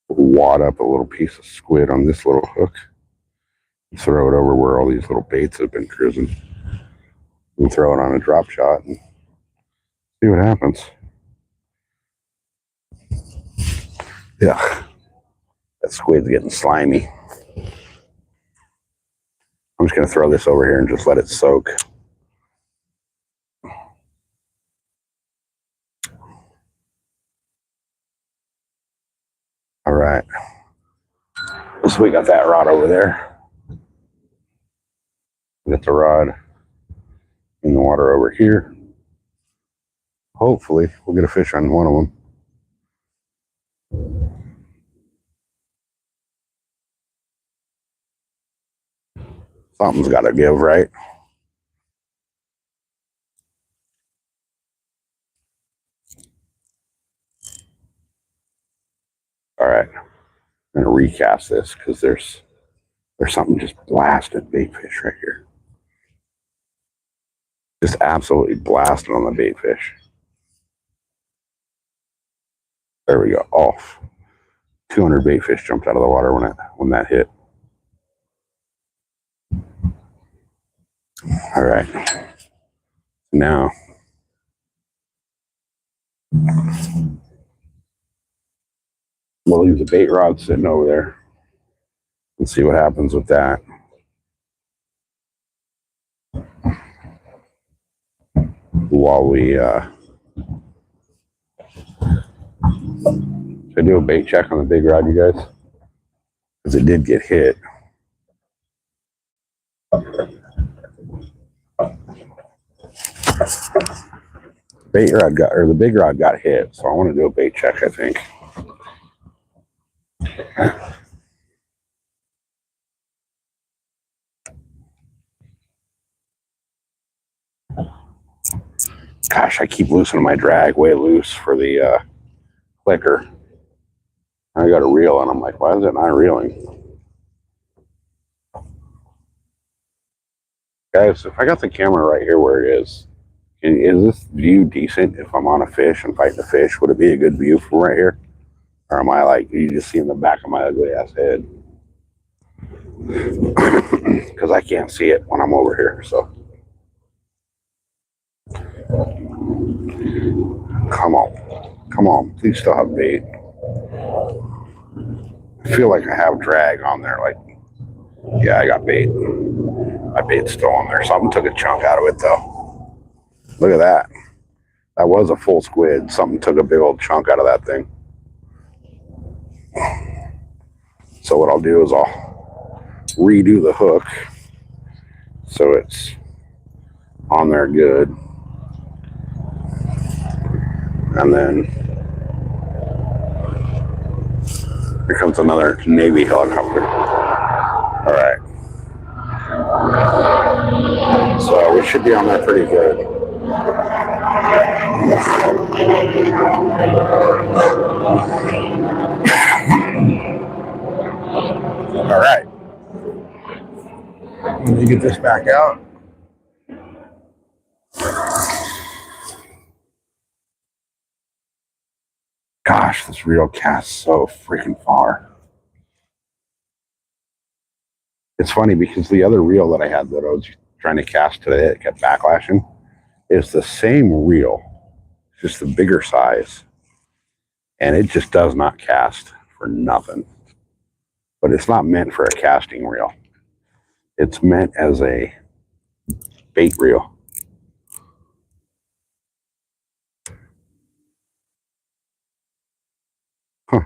Wad up a little piece of squid on this little hook. Throw it over where all these little baits have been cruising. And throw it on a drop shot and see what happens. Yeah, that squid's getting slimy. I'm just gonna throw this over here and just let it soak. All right. So we got that rod over there. We got the rod in the water over here. Hopefully, we'll get a fish on one of them. Something's got to give, right? All right. I'm going to recast this because there's something just blasted bait fish right here. Just absolutely blasted on the bait fish. There we go. Off. 200 bait fish jumped out of the water when that hit. All right. Now, we'll leave the bait rod sitting over there and see what happens with that. While we should I do a bait check on the big rod, you guys? Because it did get hit. The big rod got hit, so I want to do a bait check, I think. Gosh, I keep loosening my drag way loose for the clicker. I got a reel, and I'm like, why is it not reeling? Guys, if I got the camera right here where it is this view decent if I'm on a fish and fighting a fish? Would it be a good view from right here? Or am I like, you just seeing the back of my ugly ass head? Because I can't see it when I'm over here, so. Come on. Come on. Please still have bait. I feel like I have drag on there. Like, yeah, I got bait. My bait's still on there. Something took a chunk out of it, though. Look at that. That was a full squid. Something took a big old chunk out of that thing. So what I'll do is I'll redo the hook so it's on there good. And then here comes another Navy helicopter. All right. So we should be on there pretty good. All right. Let me get this back out. Gosh, this reel casts so freaking far. It's funny because the other reel that I had that I was trying to cast today, it kept backlashing, is the same reel, just the bigger size. And it just does not cast for nothing. But it's not meant for a casting reel. It's meant as a bait reel. Huh.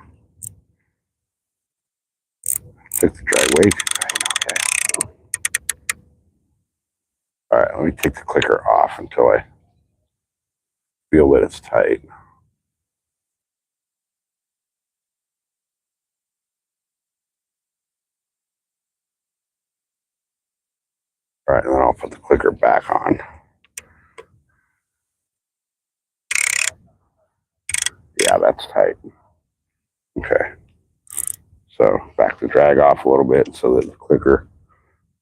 Took the drag way too tight. Okay. All right, let me take the clicker off until I feel that it's tight. All right, and then I'll put the clicker back on. Yeah, that's tight. Okay. So back the drag off a little bit so that the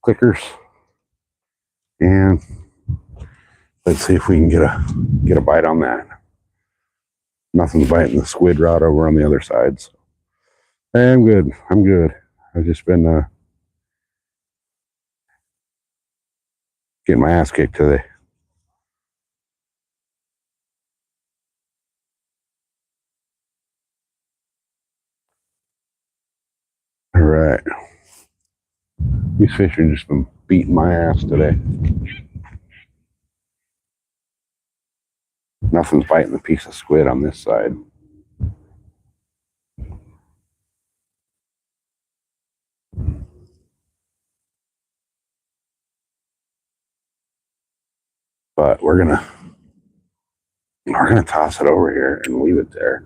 clickers. And let's see if we can get a bite on that. Nothing's biting the squid rod over on the other side. So hey, I'm good. I'm good. I've just been getting my ass kicked today. All right. These fish have just been beating my ass today. Nothing's biting the piece of squid on this side. But we're gonna toss it over here and leave it there.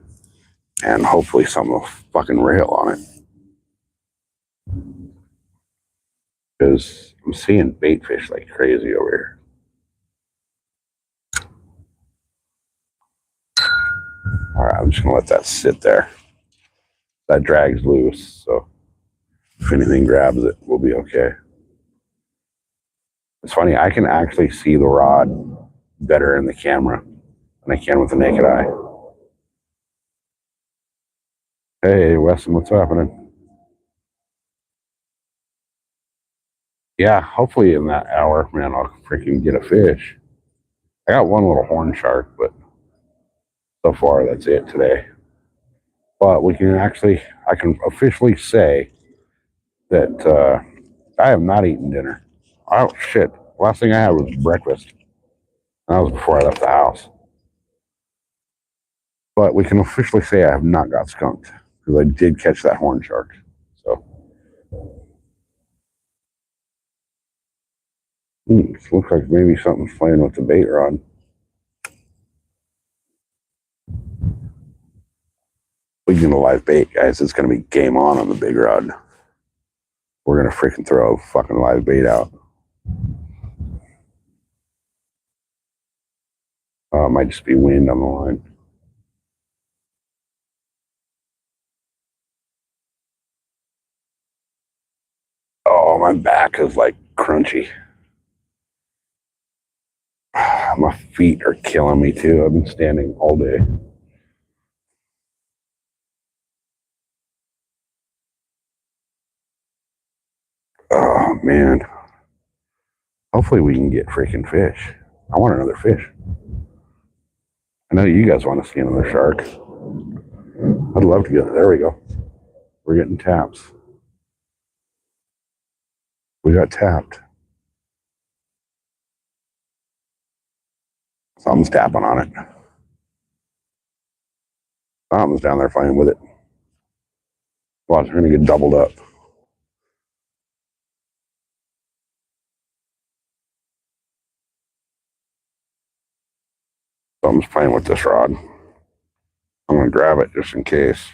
And hopefully something will fucking rail on it. Because I'm seeing bait fish like crazy over here. All right, I'm just gonna let that sit there. That drag's loose, so if anything grabs it, we'll be okay. It's funny, I can actually see the rod better in the camera than I can with the naked eye. Hey, Weston, what's happening? Yeah, hopefully in that hour, man, I'll freaking get a fish. I got one little horn shark, but so far that's it today. But we can actually, I can officially say that I have not eaten dinner. Oh, shit. Last thing I had was breakfast. That was before I left the house. But we can officially say I have not got skunked because I did catch that horn shark. So, looks like maybe something's playing with the bait rod. We get a live bait, guys. It's going to be game on the big rod. We're going to freaking throw fucking live bait out. It might just be wind on the line. Oh, my back is like crunchy. My feet are killing me too. I've been standing all day. Oh, man. Hopefully we can get freaking fish. I want another fish. I know you guys want to see another shark. I'd love to get. There we go. We're getting taps. We got tapped. Something's tapping on it. Something's down there playing with it. Watch, we're gonna get doubled up. Something's playing with this rod. I'm gonna grab it just in case.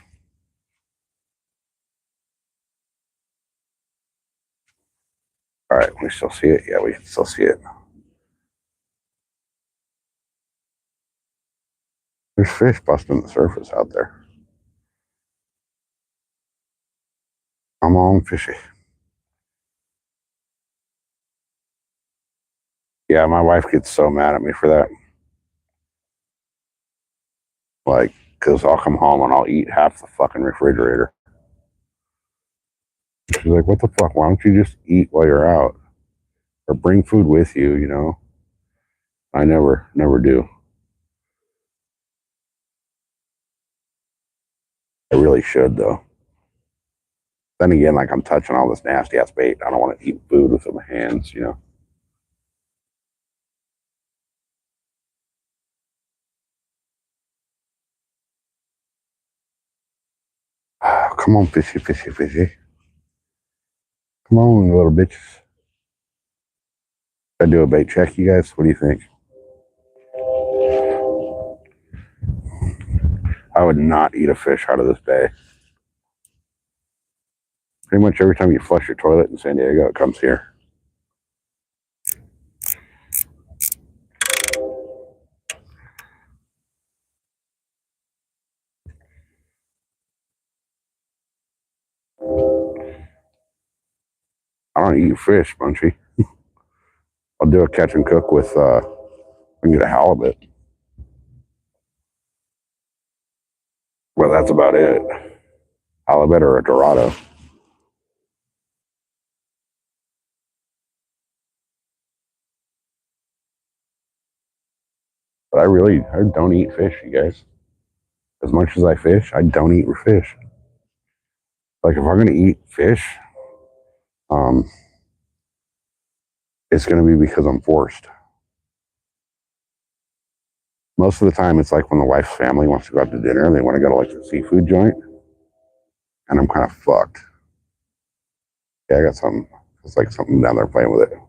All right, we still see it. Yeah, we can still see it. There's fish busting the surface out there. Come on, fishy. Yeah, my wife gets so mad at me for that. Like, because I'll come home and I'll eat half the fucking refrigerator. She's like, what the fuck? Why don't you just eat while you're out? Or bring food with you, you know? I never do. I really should, though. Then again, like, I'm touching all this nasty ass bait. I don't want to eat food with my hands, you know? Come on, fishy, fishy, fishy. Come on, little bitches. I do a bait check, you guys? What do you think? I would not eat a fish out of this bay. Pretty much every time you flush your toilet in San Diego, it comes here. I don't eat fish, Bunchy. I'll do a catch and cook with, I can get a halibut. Well, that's about it. Halibut or a dorado. But I don't eat fish, you guys. As much as I fish, I don't eat fish. Like, if I'm going to eat fish, um, it's going to be because I'm forced. Most of the time, it's like when the wife's family wants to go out to dinner, they want to go to like a seafood joint, and I'm kind of fucked. Yeah, I got something. It's like something down there playing with it.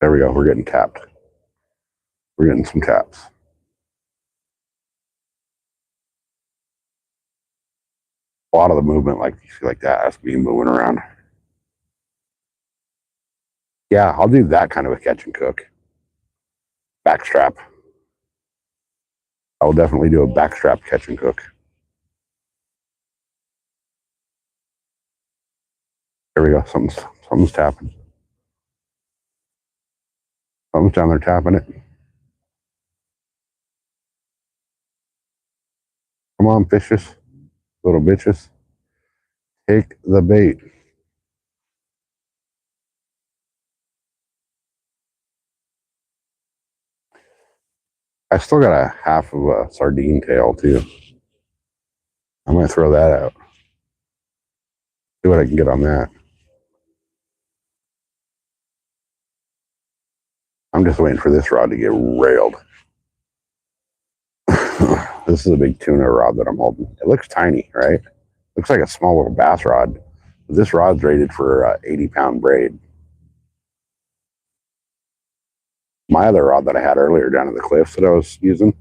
There we go. We're getting tapped. We're getting some taps. A lot of the movement, like you see, like that, has to be moving around. Yeah, I'll do that kind of a catch and cook. Backstrap. I will definitely do a backstrap catch and cook. There we go. Something's tapping. Something's down there tapping it. Come on, fishes, little bitches. Take the bait. I still got a half of a sardine tail too. I'm gonna throw that out. See what I can get on that. I'm just waiting for this rod to get railed. This is a big tuna rod that I'm holding. It looks tiny, right? Looks like a small little bass rod. But this rod's rated for 80-pound braid. My other rod that I had earlier down at the cliffs that I was using,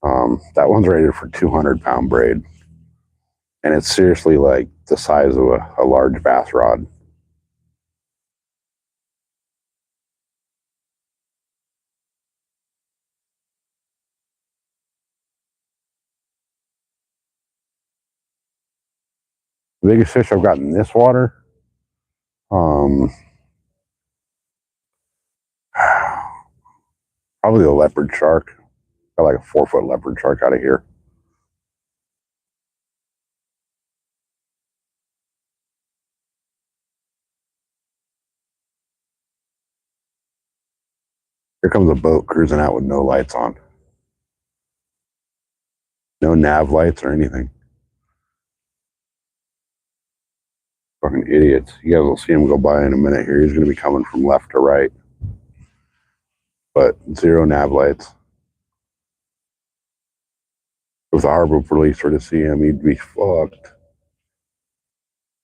that one's rated for 200-pound braid. And it's seriously like the size of a large bass rod. The biggest fish I've got in this water, probably the leopard shark. Got like a 4-foot leopard shark out of here. Here comes a boat cruising out with no lights on. No nav lights or anything. Fucking idiots. You guys will see him go by in a minute here. He's going to be coming from left to right. But zero nav lights. If the harbor police were to see him, he'd be fucked.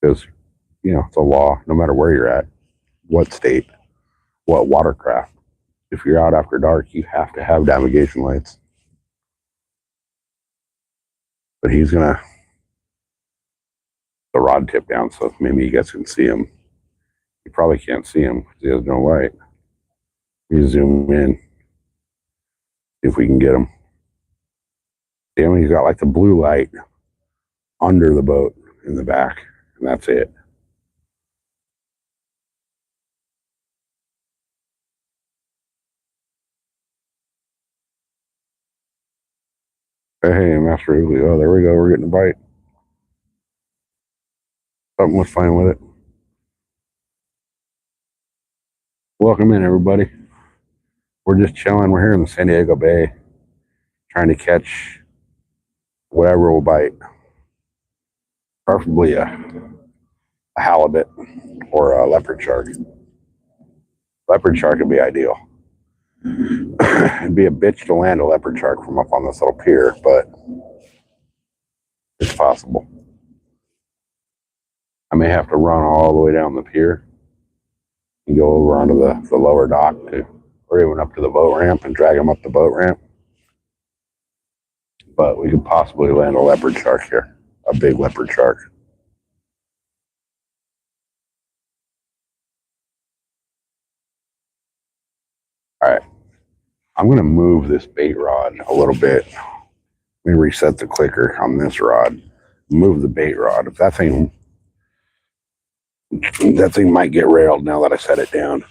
Because, you know, it's a law, no matter where you're at, what state, what watercraft. If you're out after dark, you have to have navigation lights. But he's going to the rod tip down so maybe you guys can see him. You probably can't see him because he has no light. We zoom in, see if we can get him. Damn, he's got like the blue light under the boat in the back, and that's it. Hey, Master Ooley. Oh, there we go. We're getting a bite. Something was fine with it. Welcome in, everybody. We're just chilling. We're here in the San Diego Bay, trying to catch whatever will bite. Preferably a halibut or a leopard shark. Leopard shark would be ideal. It'd be a bitch to land a leopard shark from up on this little pier, but it's possible. I may have to run all the way down the pier and go over onto the lower dock or even up to the boat ramp and drag them up the boat ramp. But we could possibly land a leopard shark here, a big leopard shark. All right, I'm going to move this bait rod a little bit. Let me reset the clicker on this rod. Move the bait rod. If that thing might get railed now that I set it down.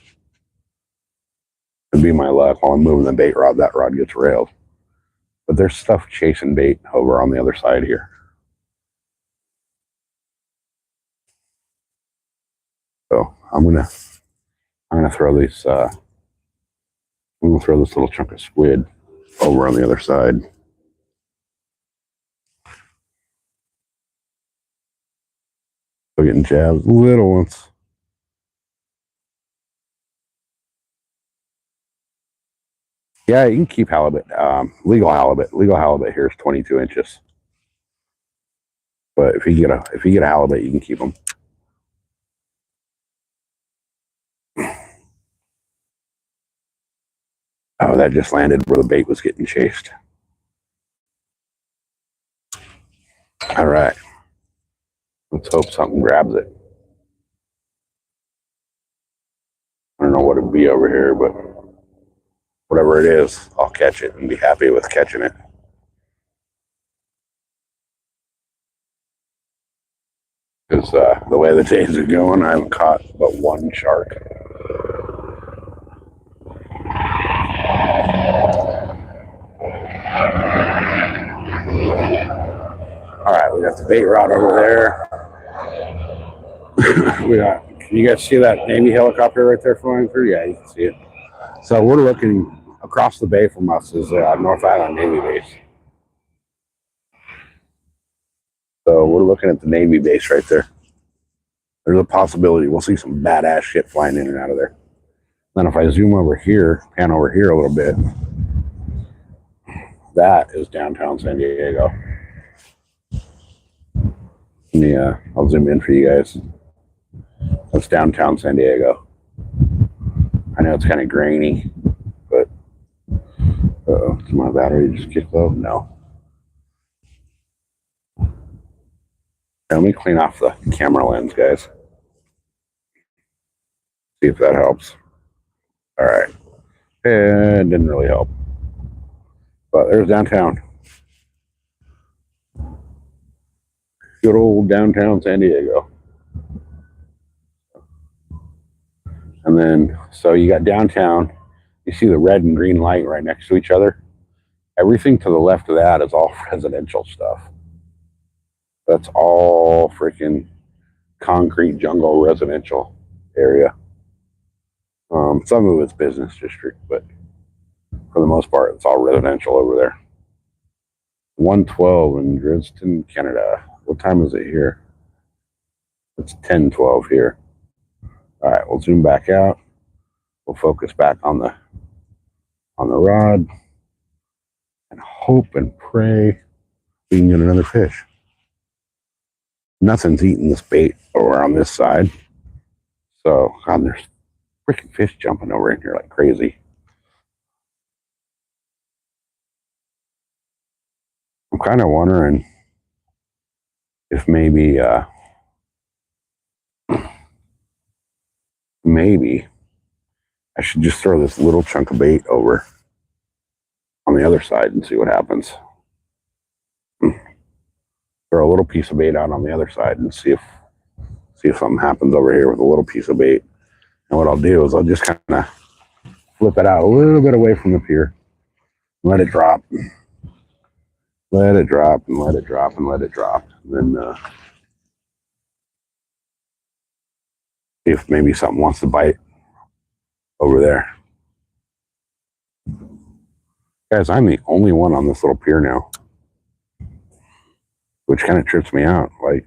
It'd be my luck. While I'm moving the bait rod, that rod gets railed. But there's stuff chasing bait over on the other side here. So I'm gonna throw these. I'm gonna throw this little chunk of squid over on the other side. So getting jabs, little ones. Yeah, you can keep halibut. Legal halibut here is 22 inches. But if you get a halibut, you can keep them. Oh, that just landed where the bait was getting chased. All right. Let's hope something grabs it. I don't know what it'd be over here, but whatever it is, I'll catch it and be happy with catching it. Because the way the days are going, I haven't caught but one shark. All right, we got the bait rod over there. Can you guys see that Navy helicopter right there flying through? Yeah, you can see it. So we're looking across the bay from us is North Island Navy base. So we're looking at the Navy base right there. There's a possibility we'll see some badass shit flying in and out of there. Then if I zoom over here, pan over here a little bit, that is downtown San Diego. Yeah, I'll zoom in for you guys. That's downtown San Diego. I know it's kind of grainy, but did my battery just get low? No. Let me clean off the camera lens, guys. See if that helps. All right. It didn't really help. But there's downtown. Good old downtown San Diego. And then, so you got downtown. You see the red and green light right next to each other. Everything to the left of that is all residential stuff. That's all freaking concrete jungle residential area. Some of it's business district, but most part, it's all residential over there. 1:12 in Dresden, Canada. What time is it here? It's 10:12 here. All right, we'll zoom back out. We'll focus back on the rod and hope and pray we can get another fish. Nothing's eating this bait over on this side. So, God, there's freaking fish jumping over in here like crazy. I'm kind of wondering if maybe I should just throw this little chunk of bait over on the other side and see what happens. Throw a little piece of bait out on the other side and see if something happens over here with a little piece of bait. And what I'll do is I'll just kind of flip it out a little bit away from the pier, let it drop, let it drop, and let it drop, and let it drop. And then see if maybe something wants to bite over there. Guys, I'm the only one on this little pier now, which kind of trips me out. Like,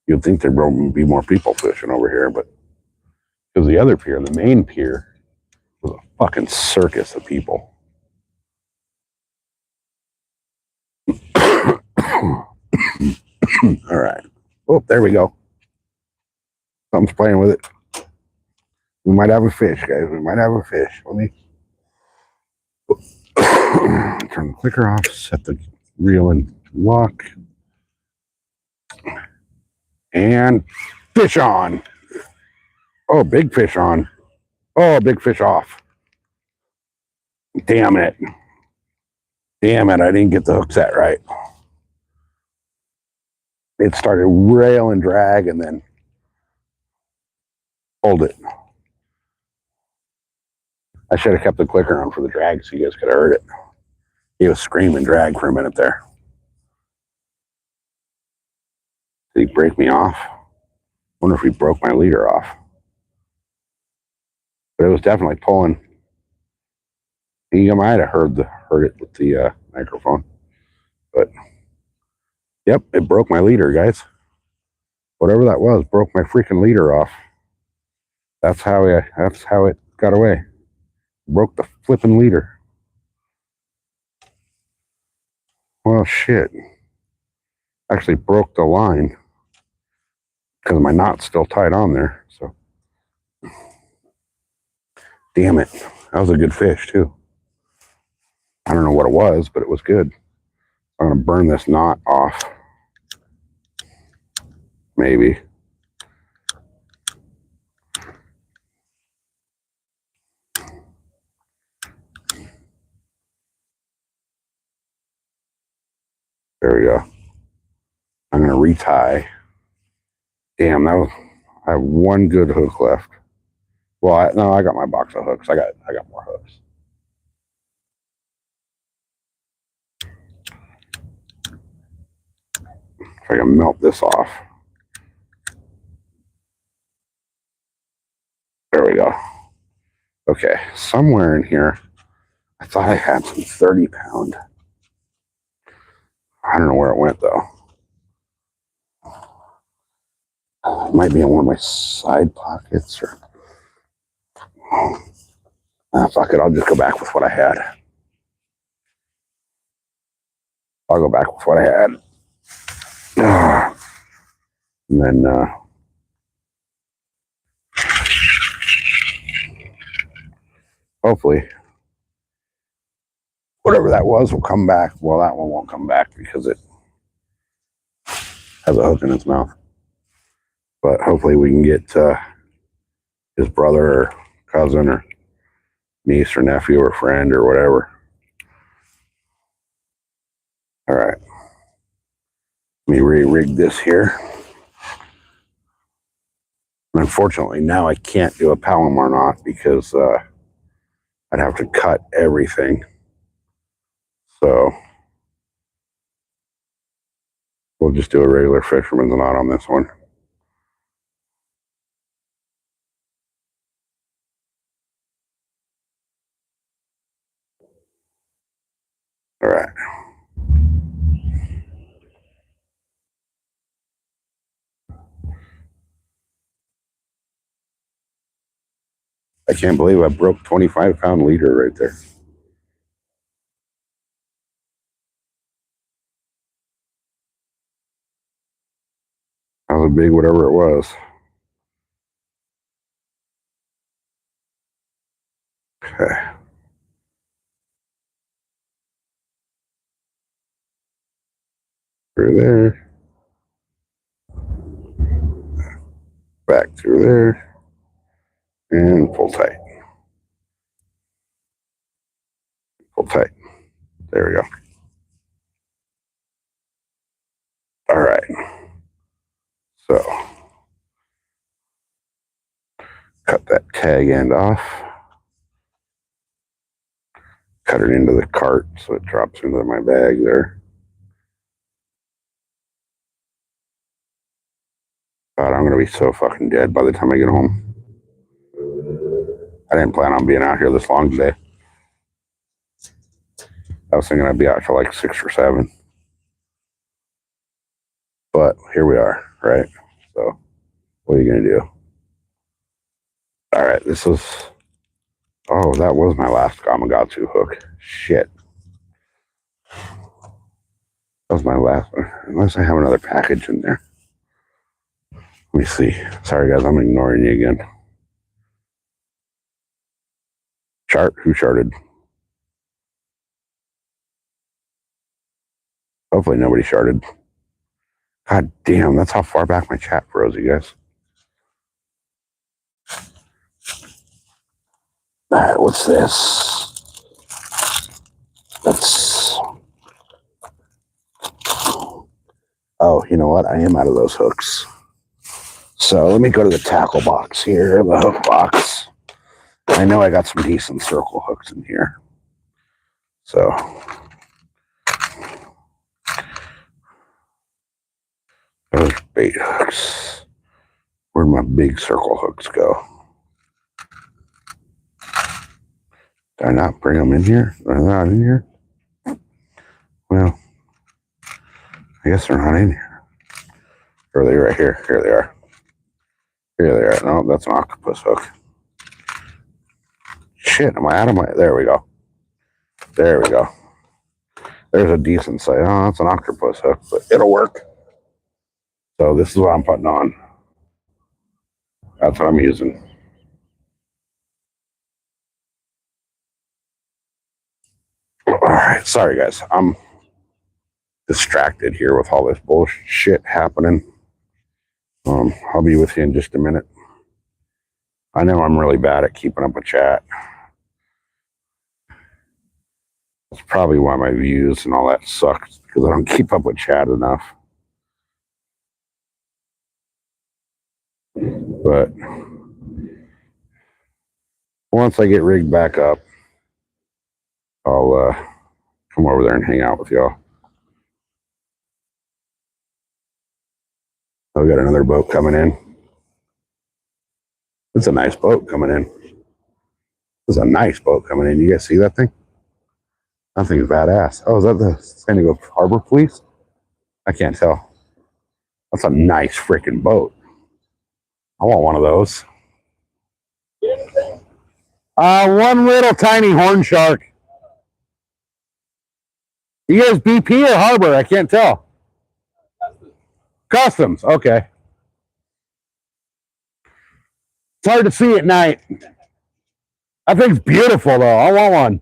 you'd think there'd be more people fishing over here, but because the other pier, the main pier, was a fucking circus of people. All right. Oh, there we go. Something's playing with it. We might have a fish, guys. We might have a fish. Let me turn the clicker off, set the reel in lock, and fish on. Oh, big fish on. Oh, big fish off. Damn it. Damn it, I didn't get the hook set right. It started rail and drag and then hold it. I should have kept the clicker on for the drag so you guys could have heard it. He was screaming drag for a minute there. Did he break me off? I wonder if he broke my leader off. But it was definitely pulling. You might have heard it with the microphone. But yep, it broke my leader, guys. Whatever that was broke my freaking leader off. That's how it got away. Broke the flipping leader. Well, shit. Actually broke the line because my knot's still tied on there. So, damn it. That was a good fish, too. I don't know what it was, but it was good. I'm going to burn this knot off. Maybe. There we go. I'm going to retie. Damn, I have one good hook left. Well, I got my box of hooks. I got more hooks. If I can melt this off. There we go. Okay, somewhere in here, I thought I had some 30-pound. I don't know where it went, though. It might be in one of my side pockets or... fuck it, I'll just go back with what I had. I'll go back with what I had. And then... hopefully, whatever that was will come back. Well, that one won't come back because it has a hook in its mouth. But hopefully we can get his brother or cousin or niece or nephew or friend or whatever. All right. Let me re-rig this here. And unfortunately, now I can't do a Palomar knot because I'd have to cut everything. So we'll just do a regular fisherman's knot on this one. All right. I can't believe I broke 25-pound leader right there. That was a big whatever it was. Okay. Through there. Back through there. And pull tight. Pull tight. There we go. All right. So cut that tag end off. Cut it into the cart so it drops into my bag there. God, I'm going to be so fucking dead by the time I get home. I didn't plan on being out here this long today. I was thinking I'd be out till like 6 or 7. But here we are, right? So what are you going to do? All right, this is... Oh, that was my last Gamakatsu hook. Shit. That was my last one. Unless I have another package in there. Let me see. Sorry, guys, I'm ignoring you again. Chart? Who charted? Hopefully nobody charted. God damn, that's how far back my chat froze, you guys. All right, what's this? That's... Oh, you know what? I am out of those hooks. So let me go to the tackle box here, the hook box. I know I got some decent circle hooks in here. So those bait hooks. Where'd my big circle hooks go? Did I not bring them in here? Are they not in here? Well, I guess they're not in here. Or are they right here? Here they are. Here they are. No, that's an octopus hook. Shit, am I out of my... There we go. There we go. There's a decent size. Oh, that's an octopus hook, but it'll work. So this is what I'm putting on. That's what I'm using. All right, sorry guys. I'm distracted here with all this bullshit happening. I'll be with you in just a minute. I know I'm really bad at keeping up with chat. That's probably why my views and all that sucks, because I don't keep up with chat enough. But once I get rigged back up, I'll come over there and hang out with y'all. I've got another boat coming in. It's a nice boat coming in. It's a nice boat coming in. You guys see that thing? That thing's badass. Oh, is that the San Diego Harbor Police? I can't tell. That's a nice freaking boat. I want one of those. One little tiny horn shark. You guys BP or Harbor? I can't tell. Customs. Okay. It's hard to see at night. That thing's beautiful, though. I want one.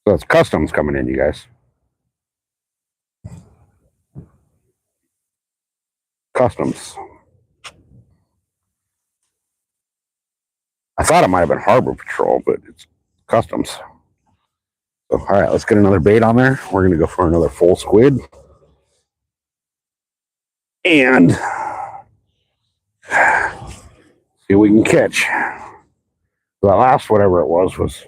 So it's customs coming in, you guys. Customs. I thought it might have been Harbor Patrol, but it's customs. So, all right, let's get another bait on there. We're going to go for another full squid. And see what we can catch. That last whatever it was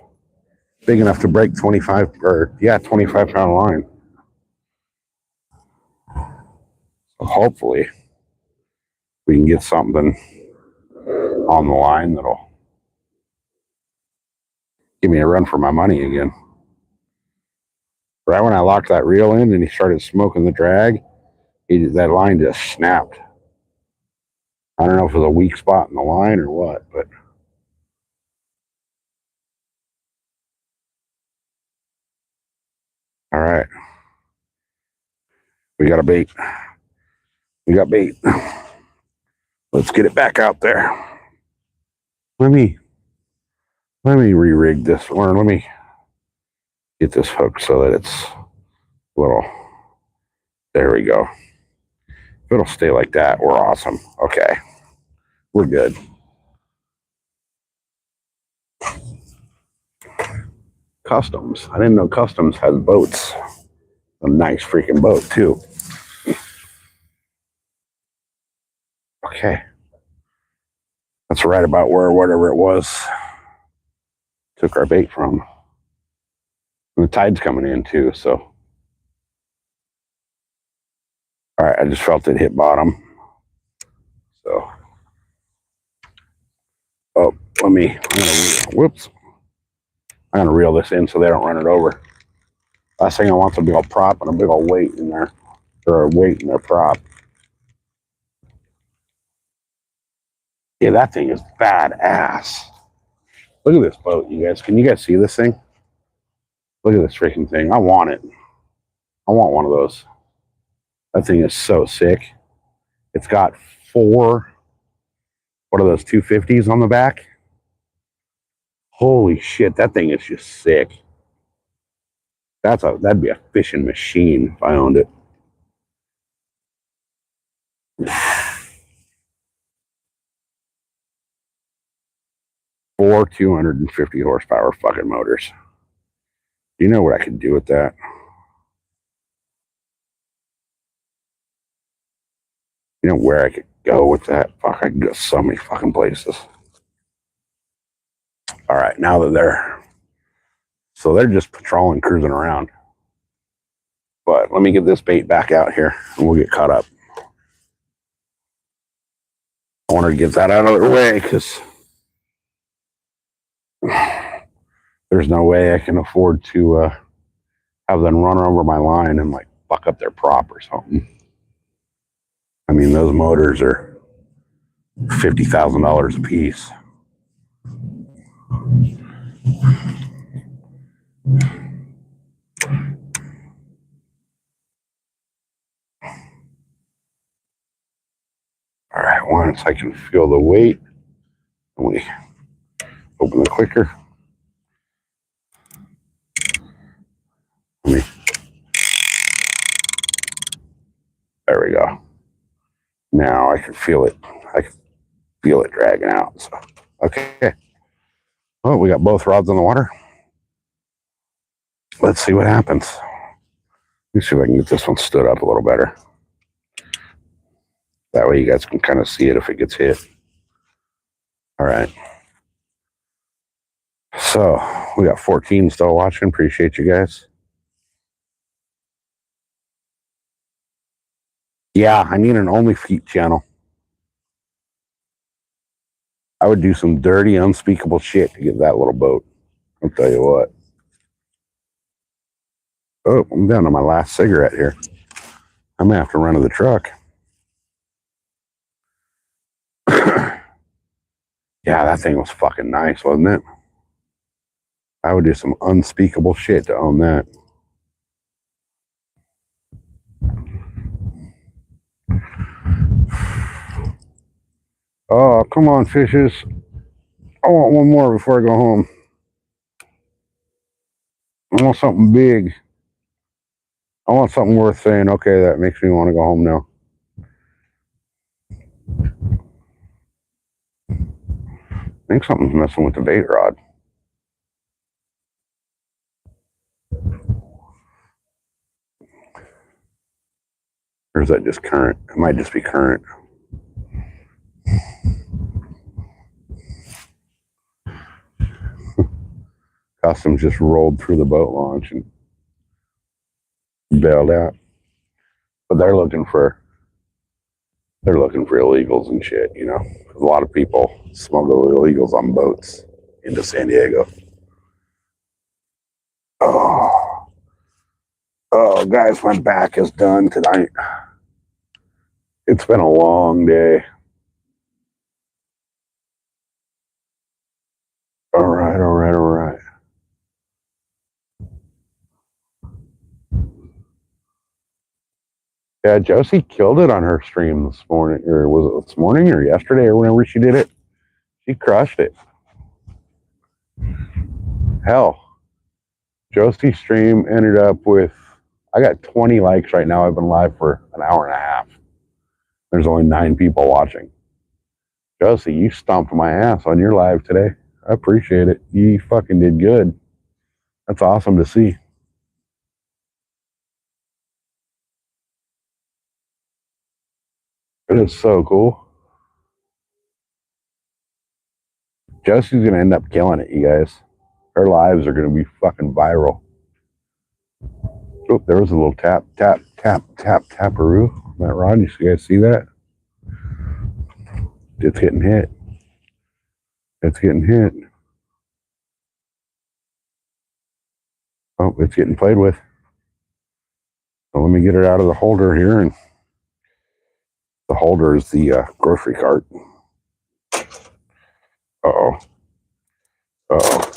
big enough to break 25-pound line. So hopefully we can get something on the line that'll give me a run for my money again. Right when I locked that reel in and he started smoking the drag, that line just snapped. I don't know if it was a weak spot in the line or what, but all right. We got a bait. We got bait. Let's get it back out there. Let me re-rig this, or let me get this hook so that it's a little. There we go. If it'll stay like that, we're awesome. Okay, we're good. Customs. I didn't know Customs has boats. A nice freaking boat too. Okay, that's right about where whatever it was took our bait from. And the tide's coming in too, so. All right, I just felt it hit bottom. So, oh, whoops. I'm gonna reel this in so they don't run it over. Last thing I want is a big old prop and a big old weight in there, or a weight in their prop. Yeah, that thing is badass. Look at this boat, you guys. Can you guys see this thing? Look at this freaking thing. I want it. I want one of those. That thing is so sick. It's got 4, what are those, 250s on the back? Holy shit, that thing is just sick. That'd be a fishing machine if I owned it. Four 250 horsepower fucking motors. Do you know what I could do with that? You know where I could go with that? Fuck, I could go so many fucking places. All right, now that they're just patrolling, cruising around. But let me get this bait back out here and we'll get caught up. I want to get that out of their way because there's no way I can afford to have them run over my line and like fuck up their prop or something. I mean, those motors are $50,000 a piece. All right, once I can feel the weight, we open the clicker. There we go. Now I can feel it. I can feel it dragging out. So, okay. Oh, we got both rods on the water. Let's see what happens. Let me see if I can get this one stood up a little better. That way you guys can kind of see it if it gets hit. All right. So we got 14 still watching. Appreciate you guys. Yeah, I need an Only Feet channel. I would do some dirty, unspeakable shit to get that little boat. I'll tell you what. Oh, I'm down to my last cigarette here. I'm gonna have to run to the truck. Yeah, that thing was fucking nice, wasn't it? I would do some unspeakable shit to own that. Oh, come on, fishes. I want one more before I go home. I want something big. I want something worth saying, okay, that makes me want to go home now. I think something's messing with the bait rod. Or is that just current? It might just be current. Customs just rolled through the boat launch and bailed out. But they're looking for illegals and shit, you know. A lot of people smuggle illegals on boats into San Diego. Oh, Oh, guys, my back is done tonight. It's been a long day. All right, all right, all right. Yeah, Josie killed it on her stream this morning, or was it this morning or yesterday or whenever she did it? She crushed it. Hell, Josie's stream ended up with, I got 20 likes right now. I've been live for an hour and a half. There's only 9 people watching. Josie, you stomped my ass on your live today. I appreciate it. You fucking did good. That's awesome to see. It is so cool. Josie's going to end up killing it, you guys. Her lives are going to be fucking viral. Oh, there was a little tap, tap, tap, tap, taparoo. That rod, you guys see that? It's getting hit. It's getting hit. Oh, it's getting played with. So let me get it out of the holder here. And the holder is the grocery cart. Uh-oh. Uh-oh.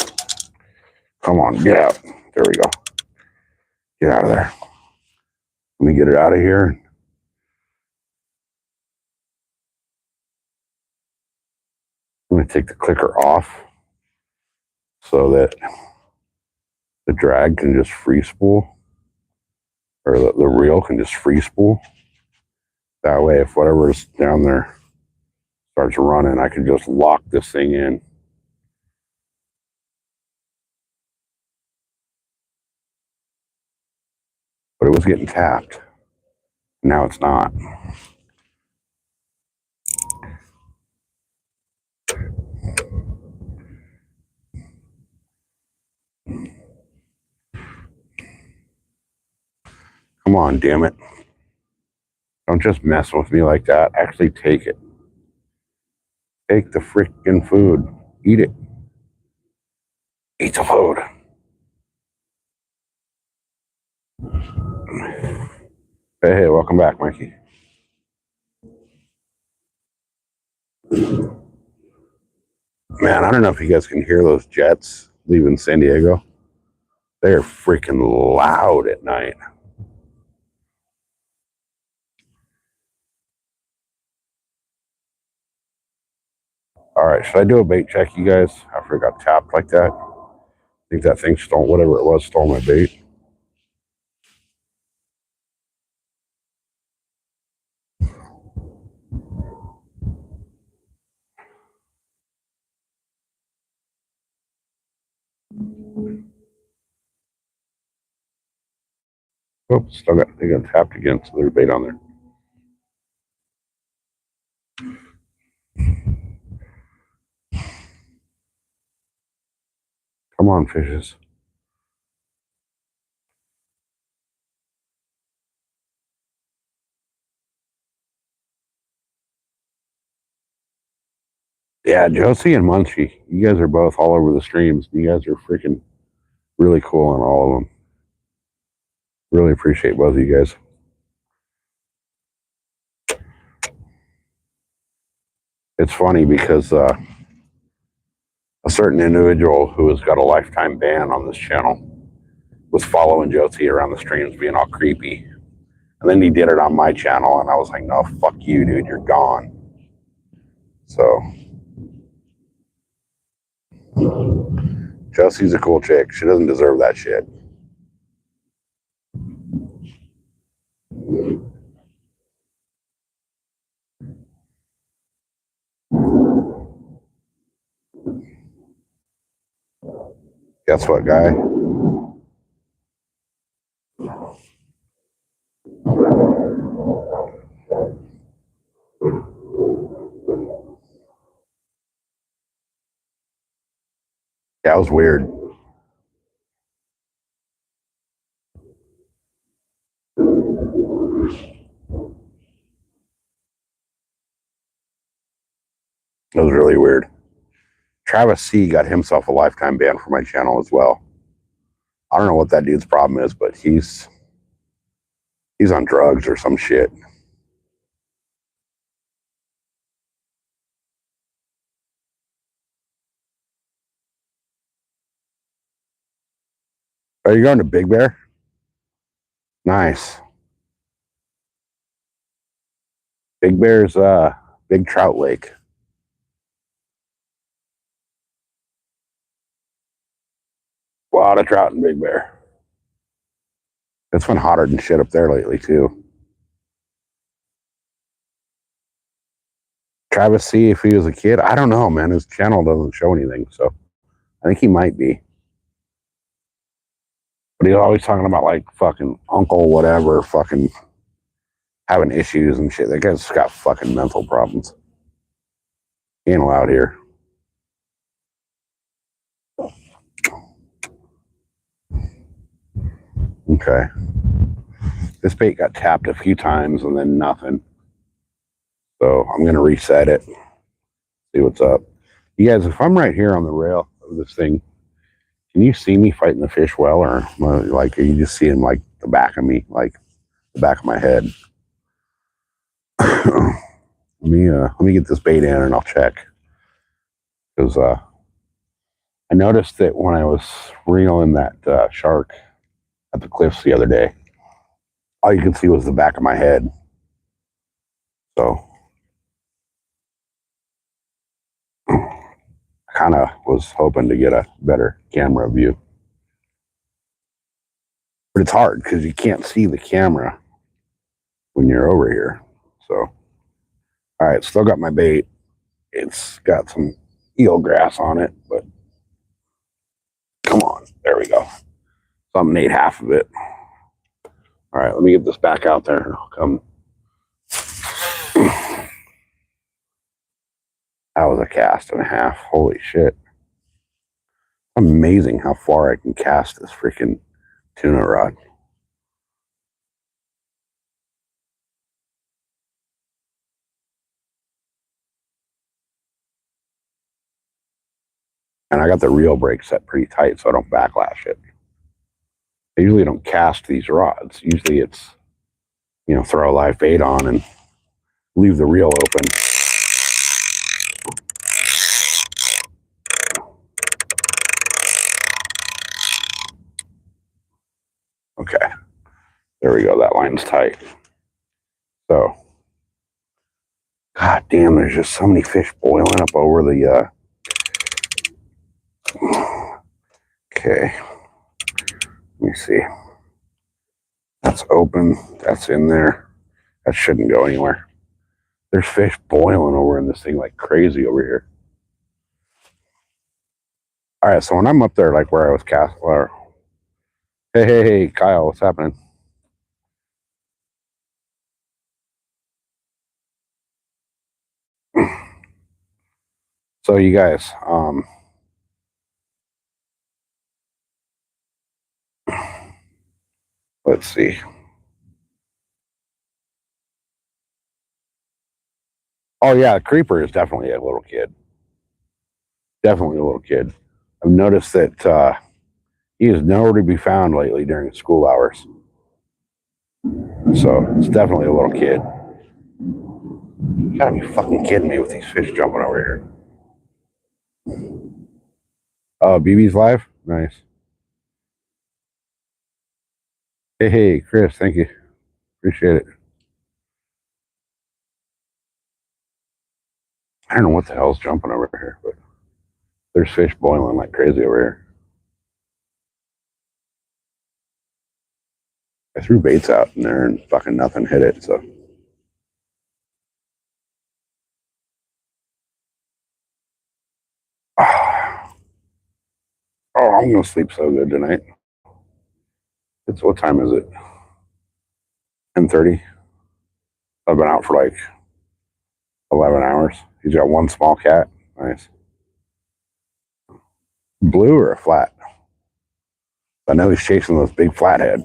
Come on, get out. There we go. Get out of there. Let me get it out of here. I'm going to take the clicker off so that the drag can just free spool, or the reel can just free spool. That way, if whatever's down there starts running, I can just lock this thing in. But it was getting tapped. Now it's not. Come on, damn it. Don't just mess with me like that. Actually take it. Take the freaking food. Eat it. Eat the food. Hey, welcome back, Mikey. Man, I don't know if you guys can hear those jets leaving San Diego. They are freaking loud at night. All right, should I do a bait check, you guys? After it got tapped like that? I think that thing stole, whatever it was, stole my bait. Oops, still got, they got tapped again, so there's bait on there. Come on, fishes. Yeah, Josie and Munchie, you guys are both all over the streams. You guys are freaking really cool on all of them. Really appreciate both of you guys. It's funny because a certain individual who has got a lifetime ban on this channel was following Josie around the streams being all creepy. And then he did it on my channel, and I was like, no, fuck you, dude, you're gone. So, Josie's a cool chick. She doesn't deserve that shit. Guess what, guy? Yeah, it was weird. It was really weird. Travis C got himself a lifetime ban for my channel as well. I don't know what that dude's problem is, but he's He's on drugs or some shit. Are you going to Big Bear? Nice. Big Bear's big trout lake. A lot of trout in Big Bear. It's been hotter than shit up there lately too. Travis C, if he was a kid, I don't know, man. His channel doesn't show anything, so I think he might be. But he's always talking about like fucking uncle whatever, fucking having issues and shit. That guy's got fucking mental problems. He ain't allowed here. Okay. This bait got tapped a few times and then nothing. So I'm gonna reset it. See what's up. You guys, if I'm right here on the rail of this thing, can you see me fighting the fish well, or like are you just seeing like the back of me, like the back of my head? Let me get this bait in and I'll check. Because I noticed that when I was reeling that shark at the cliffs the other day, all you could see was the back of my head. So I kind of was hoping to get a better camera view. But it's hard because you can't see the camera when you're over here. So, all right, still got my bait. It's got some eelgrass on it, but come on. There we go. Something ate half of it. All right, let me get this back out there and I'll come. That was a cast and a half. Holy shit. Amazing how far I can cast this freaking tuna rod. And I got the reel brake set pretty tight so I don't backlash it. I usually don't cast these rods. Usually it's, throw a live bait on and leave the reel open. Okay. There we go. That line's tight. So, god damn, there's just so many fish boiling up over the, okay. Let me see. That's open. That's in there. That shouldn't go anywhere. There's fish boiling over in this thing like crazy over here. All right, so when I'm up there, like where I was cast, or hey, Kyle, what's happening? So you guys, let's see. Oh yeah, Creeper is definitely a little kid. Definitely a little kid. I've noticed that he is nowhere to be found lately during school hours. So it's definitely a little kid. You gotta be fucking kidding me with these fish jumping over here. Oh, BB's live? Nice. Hey, Chris, thank you. Appreciate it. I don't know what the hell's jumping over here, but there's fish boiling like crazy over here. I threw baits out in there and fucking nothing hit it, so. Oh, I'm gonna sleep so good tonight. What time is it? 10:30. I've been out for like 11 hours. He's got one small cat. Nice. Blue or a flat? I know he's chasing this big flathead.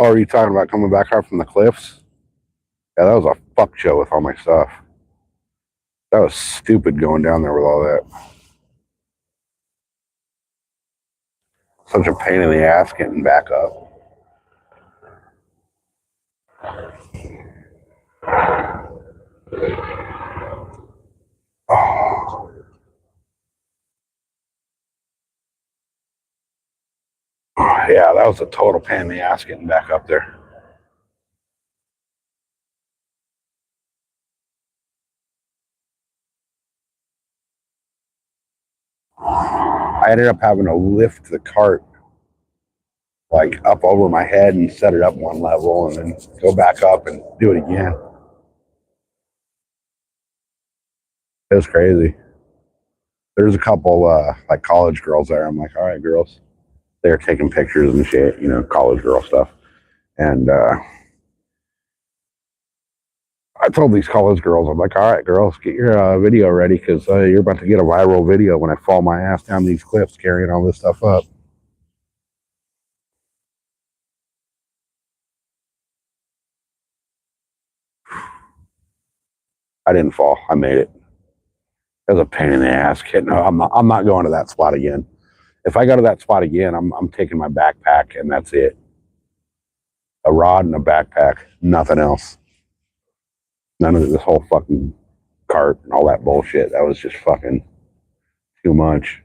Oh, are you talking about coming back out from the cliffs? Yeah, that was a fuck show with all my stuff. That was stupid going down there with all that. Such a pain in the ass getting back up. Oh. Yeah, that was a total pain in the ass getting back up there. I ended up having to lift the cart like up over my head and set it up one level and then go back up and do it again. It was crazy. There's a couple like college girls there. I'm like, all right, girls. They're taking pictures and shit, you know, college girl stuff. And I told these college girls, I'm like, all right, girls, get your video ready because you're about to get a viral video when I fall my ass down these cliffs carrying all this stuff up. I didn't fall. I made it. It was a pain in the ass. No, I'm not going to that spot again. If I go to that spot again, I'm taking my backpack and that's it. A rod and a backpack, nothing else. None of this whole fucking cart and all that bullshit. That was just fucking too much.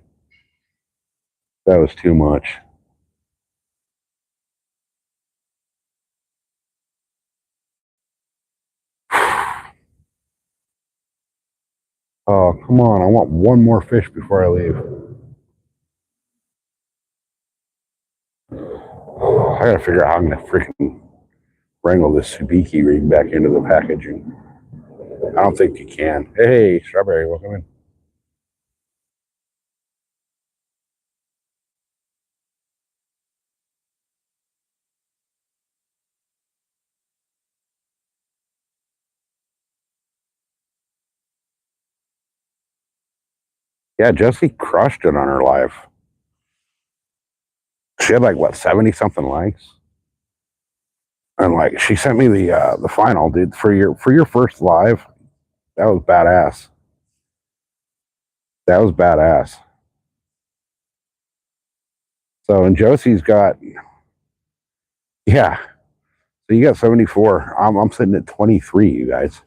That was too much. Oh, come on. I want one more fish before I leave. I gotta figure out how I'm gonna freaking wrangle this Subiki rig back into the packaging. I don't think you can. Hey, Strawberry, welcome in. Yeah, Jessie crushed it on her live. She had like what 70 something likes, and like she sent me the final, dude, for your first live. That was badass. That was badass. So and Josie's got yeah. So you got 74. I'm sitting at 23, you guys.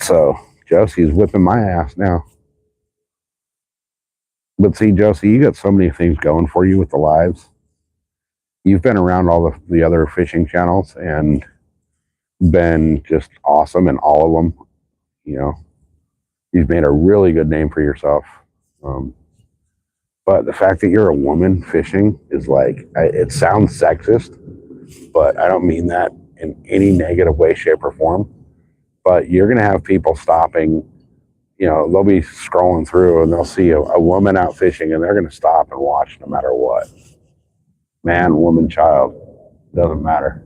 So Josie's whipping my ass now. But see, Josie, you got so many things going for you with the lives. You've been around all the other fishing channels and been just awesome in all of them. You know, you've made a really good name for yourself. But the fact that you're a woman fishing is like, it sounds sexist, but I don't mean that in any negative way, shape, or form. But you're going to have people stopping, you know, they'll be scrolling through and they'll see a woman out fishing and they're going to stop and watch no matter what. Man, woman, child, doesn't matter.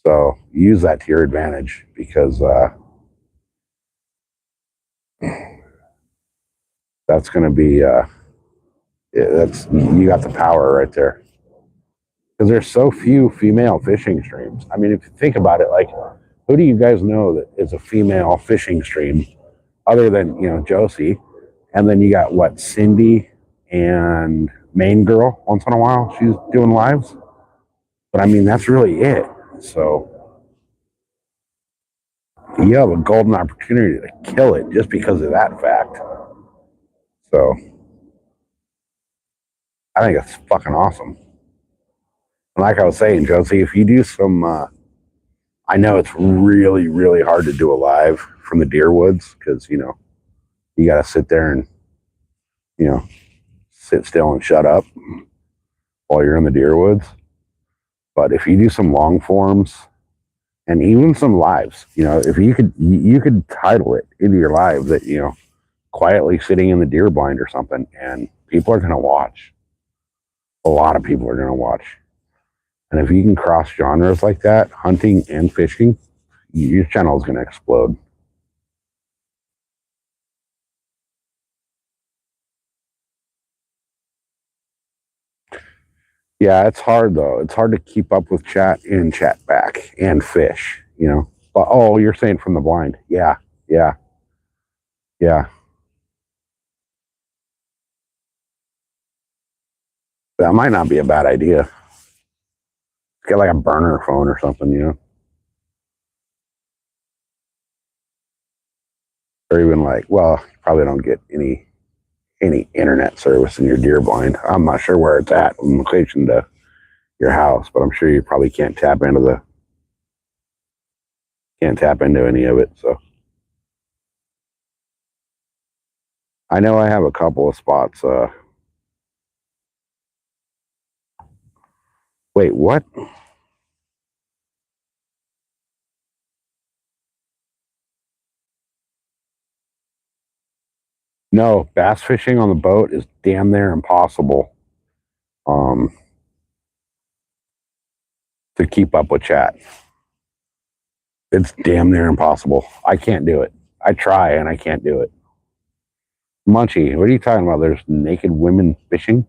So use that to your advantage because that's going to be, that's, you got the power right there. Because there's so few female fishing streams. I mean, if you think about it, like, who do you guys know that is a female fishing stream other than, you know, Josie? And then you got what, Cindy and Main Girl once in a while. She's doing lives. But I mean, that's really it. So you have a golden opportunity to kill it just because of that fact. So I think it's fucking awesome. And like I was saying, Josie, if you do some, I know it's really, really hard to do a live from the deer woods because, you know, you got to sit there and, you know, sit still and shut up while you're in the deer woods. But if you do some long forms and even some lives, you know, if you could title it into your live that, you know, quietly sitting in the deer blind or something, and people are going to watch. A lot of people are going to watch. And if you can cross genres like that, hunting and fishing, your channel is going to explode. Yeah, it's hard though. It's hard to keep up with chat and chat back and fish, you know. But oh, you're saying from the blind. Yeah, yeah, yeah. That might not be a bad idea. Get like a burner phone or something, you know. Or even like, well, you probably don't get any internet service in your deer blind. I'm not sure where it's at in location to your house, but I'm sure you probably can't tap into any of it. So I know I have a couple of spots. Wait, what? No, bass fishing on the boat is damn near impossible. Um, to keep up with chat. It's damn near impossible. I can't do it. I try and I can't do it. Munchie, what are you talking about? There's naked women fishing?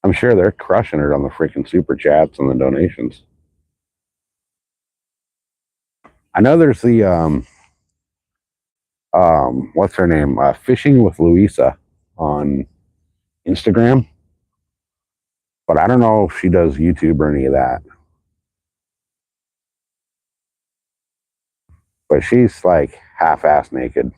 I'm sure they're crushing it on the freaking super chats and the donations. I know there's the what's her name? Fishing with Louisa on Instagram, but I don't know if she does YouTube or any of that. But she's like half-ass naked.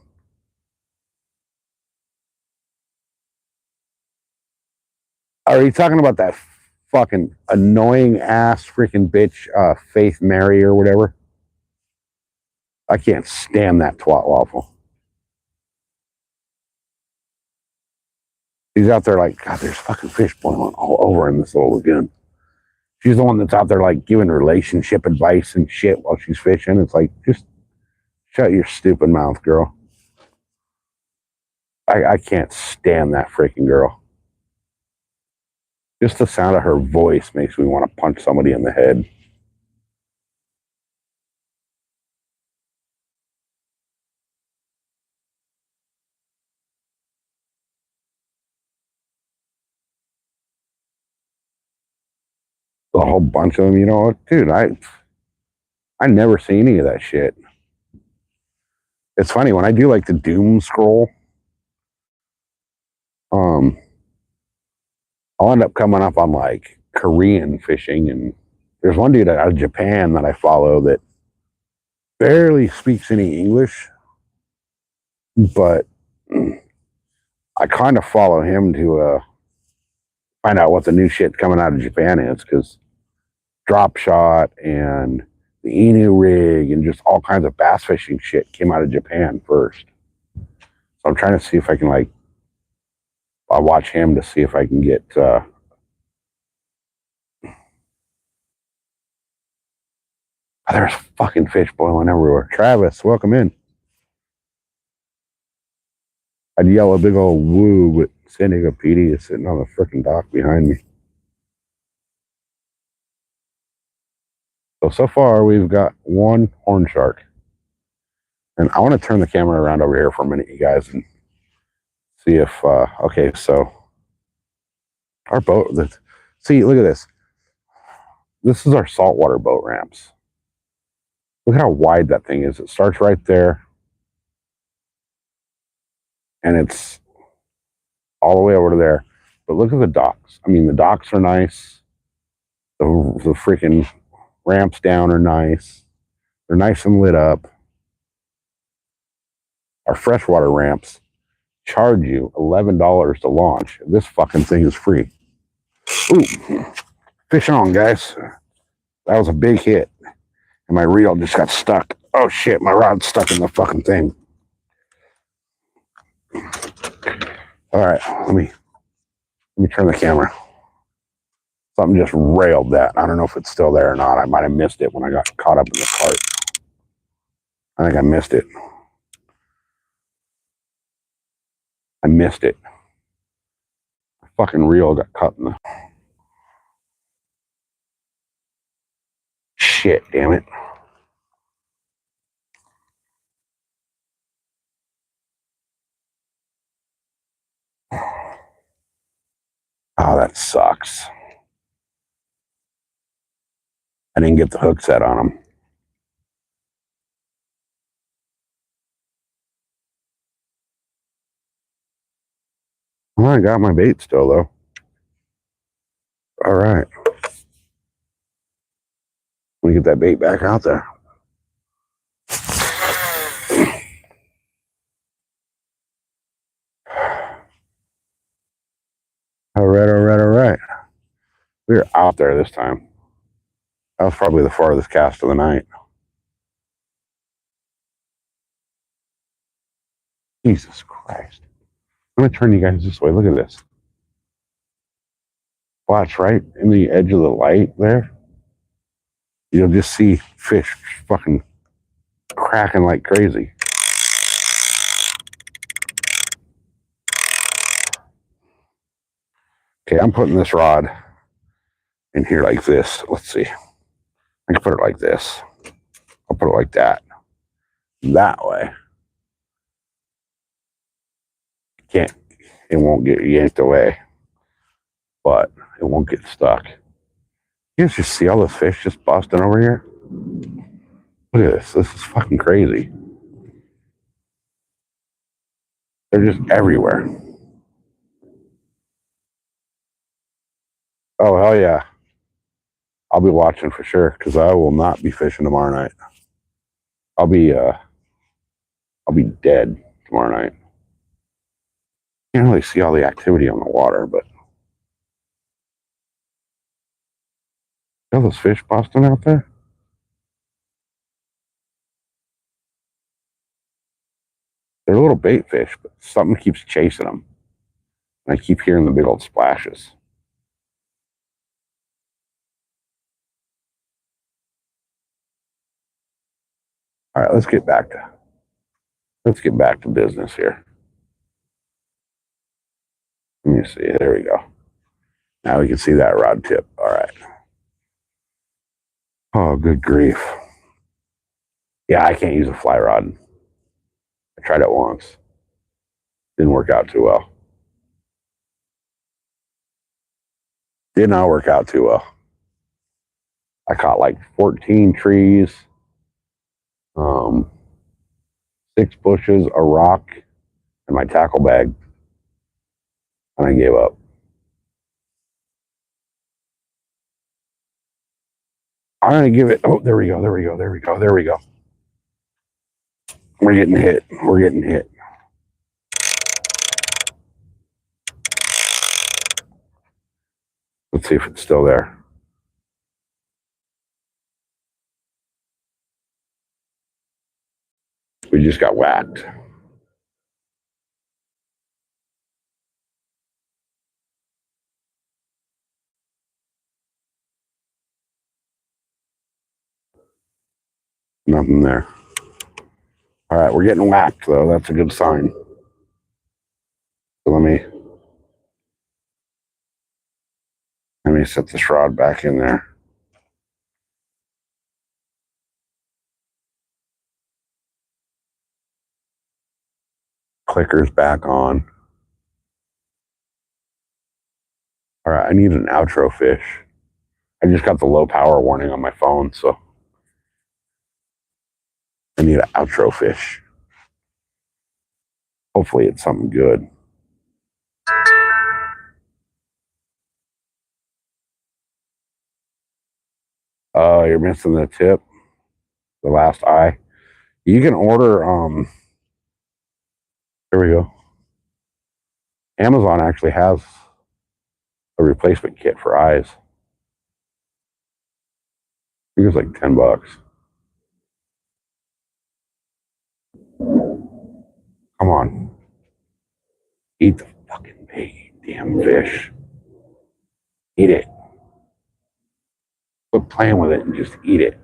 Are you talking about that fucking annoying ass freaking bitch, Faith Mary or whatever? I can't stand that twat waffle. She's out there like, God, there's fucking fish boiling all over in this little lagoon. She's the one that's out there like giving relationship advice and shit while she's fishing. It's like, just shut your stupid mouth, girl. I can't stand that freaking girl. Just the sound of her voice makes me want to punch somebody in the head. A whole bunch of them, you know, dude. I never see any of that shit. It's funny when I do like the doom scroll. Um, I'll end up coming up on like Korean fishing, and there's one dude out of Japan that I follow that barely speaks any English, but I kind of follow him to find out what the new shit coming out of Japan is, because drop shot and the Inu rig and just all kinds of bass fishing shit came out of Japan first. So I'm trying to see if I can like, I'll watch him to see if I can get. There's fucking fish boiling everywhere. Travis, welcome in. I'd yell a big old woo, but San Diego PD is sitting on the freaking dock behind me. So far we've got one horn shark. And I want to turn the camera around over here for a minute, you guys, and see if, okay, so our boat, see, look at this. This is our saltwater boat ramps. Look how wide that thing is. It starts right there, and it's all the way over to there. But look at the docks. I mean, the docks are nice. The freaking ramps down are nice. They're nice and lit up. Our freshwater ramps charge you $11 to launch. This fucking thing is free. Ooh, fish on, guys. That was a big hit. And my reel just got stuck. Oh shit, my rod's stuck in the fucking thing. All right, let me turn the camera. Something just railed that. I don't know if it's still there or not. I might have missed it when I got caught up in the cart. I think I missed it. I missed it. My fucking reel got cut in the shit, damn it. Oh, that sucks. I didn't get the hook set on them. Well, I got my bait still, though. All right. Let me get that bait back out there. All right. We were out there this time. That was probably the farthest cast of the night. Jesus Christ. I'm going to turn you guys this way. Look at this. Watch right in the edge of the light there. You'll just see fish fucking cracking like crazy. Okay, I'm putting this rod in here like this. Let's see. I can put it like this. I'll put it like that. That way. Can't, it won't get yanked away, but it won't get stuck. You guys just see all this fish just busting over here? Look at this. This is fucking crazy. They're just everywhere. Oh, hell yeah. I'll be watching for sure because I will not be fishing tomorrow night. I'll be dead tomorrow night. Can't really see all the activity on the water, but all those fish busting out there? They're little bait fish, but something keeps chasing them. And I keep hearing the big old splashes. All right, let's get back to business here. Let me see. There we go. Now we can see that rod tip. All right. Oh, good grief. Yeah, I can't use a fly rod. I tried it once. Didn't work out too well. Did not work out too well. I caught like 14 trees, 6 bushes, a rock, and my tackle bag. And I gave up. I'm going to give it. Oh, there we go. We're getting hit. Let's see if it's still there. We just got whacked. Nothing there. All right, we're getting whacked though. That's a good sign. So let me set this rod back in there. Clicker's back on. All right, I need an outro fish. I just got the low power warning on my phone, so I need an outro fish. Hopefully it's something good. Oh, you're missing the tip, the last eye. You can order, here we go. Amazon actually has a replacement kit for eyes. I think it's like $10. Come on. Eat the fucking bait, damn fish. Eat it. Quit playing with it and just eat it.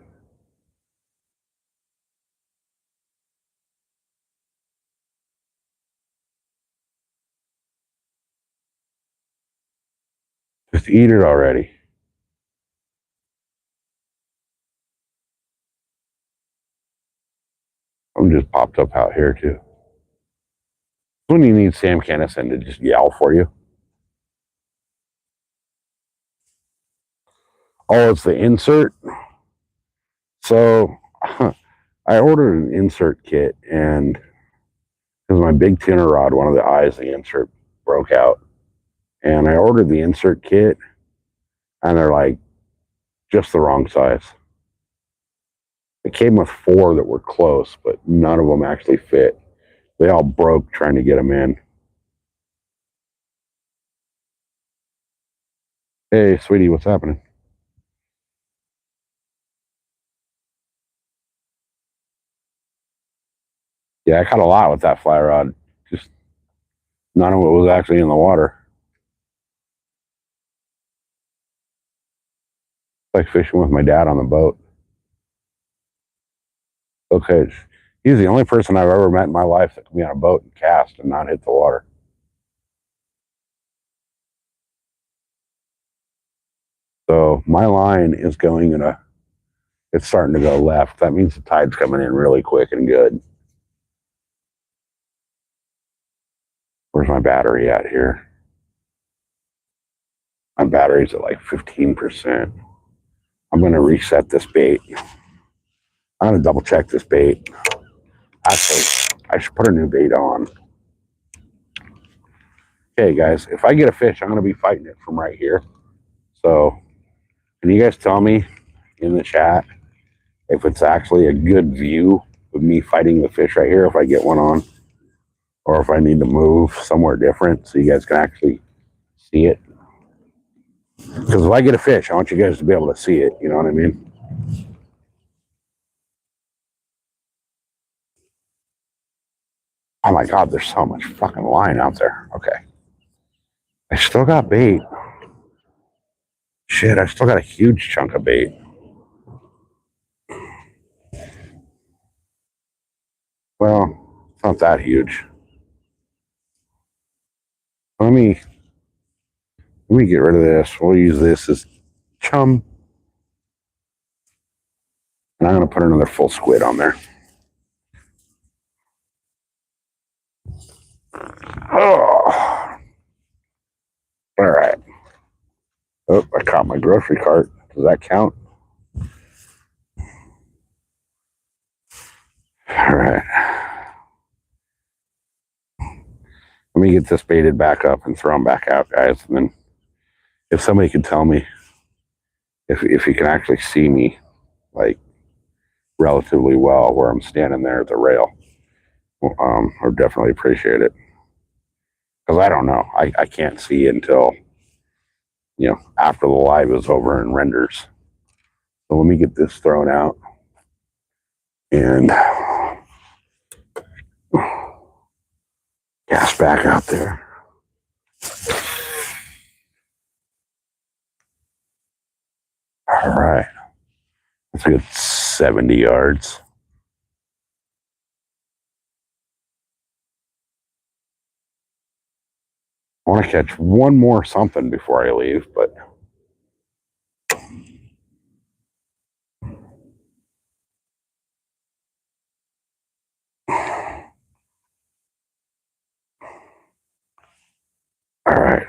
Just eat it already. I'm just popped up out here too. When you need Sam Kennison to just yell for you. Oh, it's the insert. So I ordered an insert kit, and because my big tuner rod, one of the eyes, the insert broke out, and I ordered the insert kit, and they're like just the wrong size. It came with 4 that were close, but none of them actually fit. They all broke trying to get them in. Hey, sweetie, what's happening? Yeah, I caught a lot with that fly rod. Just none of it was actually in the water. Like fishing with my dad on the boat. Okay, he's the only person I've ever met in my life that can be on a boat and cast and not hit the water. So my line is going in a, it's starting to go left. That means the tide's coming in really quick and good. Where's my battery at here? My battery's at like 15%. I'm going to reset this bait. I'm going to double check this bait. Actually, I should put a new bait on. Okay, guys, if I get a fish, I'm going to be fighting it from right here. So, can you guys tell me in the chat if it's actually a good view of me fighting the fish right here, if I get one on, or if I need to move somewhere different so you guys can actually see it? Because if I get a fish, I want you guys to be able to see it. You know what I mean? Oh my God, there's so much fucking line out there. Okay. I still got bait. Shit, I still got a huge chunk of bait. Well, it's not that huge. Let me get rid of this. We'll use this as chum. And I'm going to put another full squid on there. Oh. All right. Oh, I caught my grocery cart. Does that count? All right. Let me get this baited back up and throw them back out, guys. And then if somebody could tell me if you can actually see me, like, relatively well where I'm standing there at the rail, I would definitely appreciate it. Because I don't know. I can't see until, you know, after the live is over and renders. So let me get this thrown out. And cast back out there. All right. That's a good 70 yards. I want to catch one more something before I leave, but all right.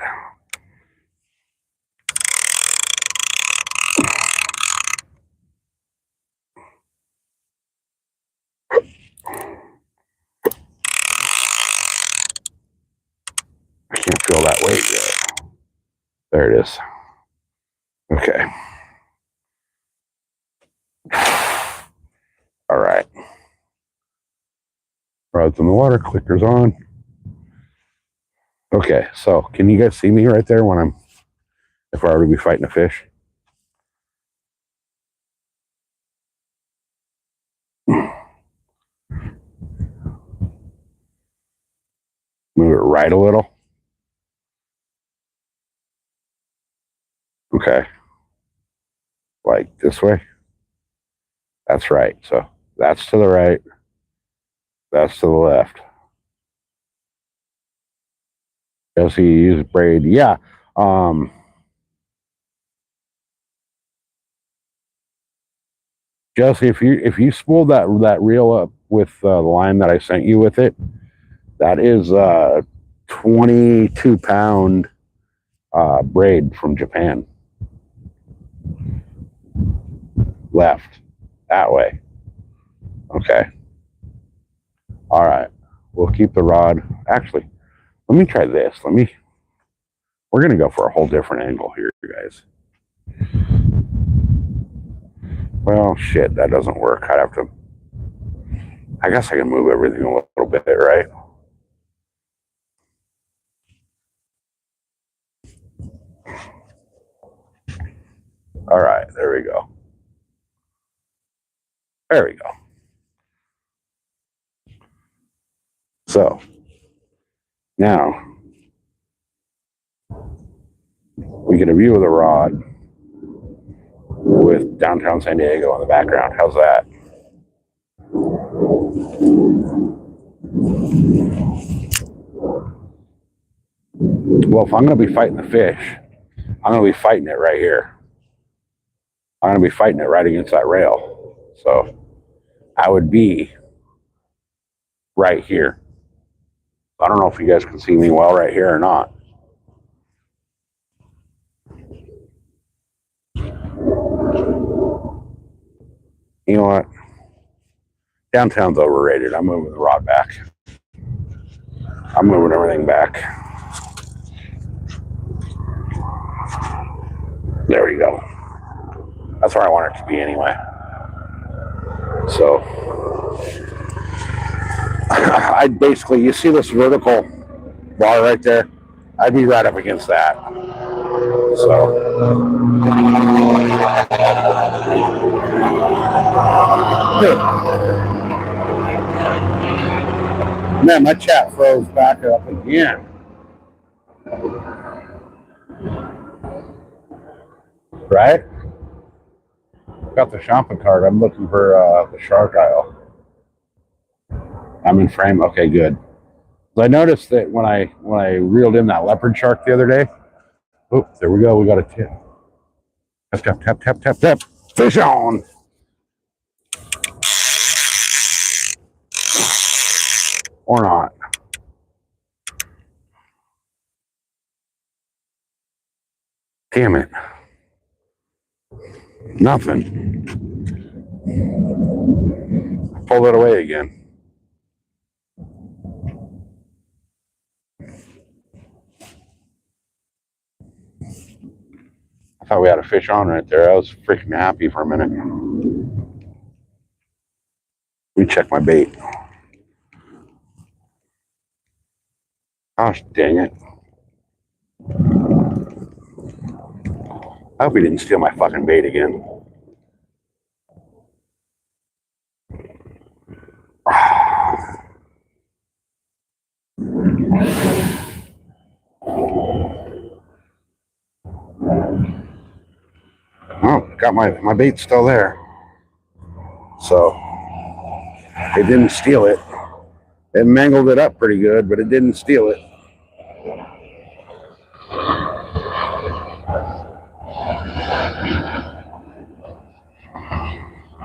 I can't feel that weight yet. There it is. Okay. All right. Rods in the water, clickers on. Okay, so can you guys see me right there when if I were to be fighting a fish? Move it right a little. Okay. Like this way. That's right. So that's to the right. That's to the left. Jesse, use braid. Yeah. Jesse, if you spool that reel up with the line that I sent you with it, that is 22-pound braid from Japan. Left. That way. Okay. All right. We'll keep the rod. Actually, let me try this. We're going to go for a whole different angle here, guys. Well, shit, that doesn't work. I guess I can move everything a little bit, right? All right, there we go. There we go. So, now, we get a view of the rod with downtown San Diego in the background. How's that? Well, if I'm going to be fighting the fish, I'm going to be fighting it right here. I'm going to be fighting it right against that rail. So I would be right here. I don't know if you guys can see me well right here or not. You know what? Downtown's overrated. I'm moving the rod back. I'm moving everything back. There we go. That's where I want it to be anyway. So I'd basically, you see this vertical bar right there? I'd be right up against that. So man, my chat froze back up again. Right? Got the shopping cart. I'm looking for the shark aisle. I'm in frame. Okay, good. So I noticed that when I reeled in that leopard shark the other day. Oh, there we go. We got a tip. Tap, tap, tap, tap, tap, tap. Fish on. Or not. Damn it. Nothing. Pull it away again. I thought we had a fish on right there. I was freaking happy for a minute. Let me check my bait. Gosh dang it. I hope he didn't steal my fucking bait again. Oh, got my bait still there. So it didn't steal it. It mangled it up pretty good, but it didn't steal it.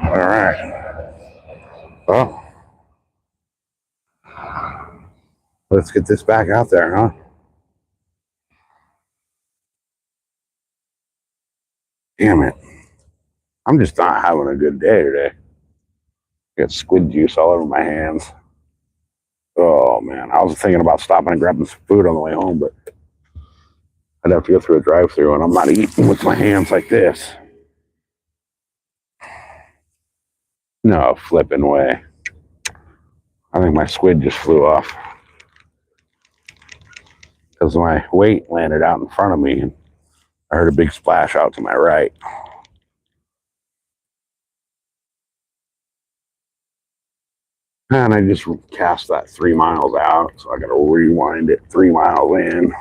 All right. Well, let's get this back out there, huh? Damn it. I'm just not having a good day today. Got squid juice all over my hands. Oh, man. I was thinking about stopping and grabbing some food on the way home, but I'd have to go through a drive-thru, and I'm not eating with my hands like this. No flipping way. I think my squid just flew off because my weight landed out in front of me, and I heard a big splash out to my right. And I just cast that 3 miles out, so I got to rewind it 3 miles in.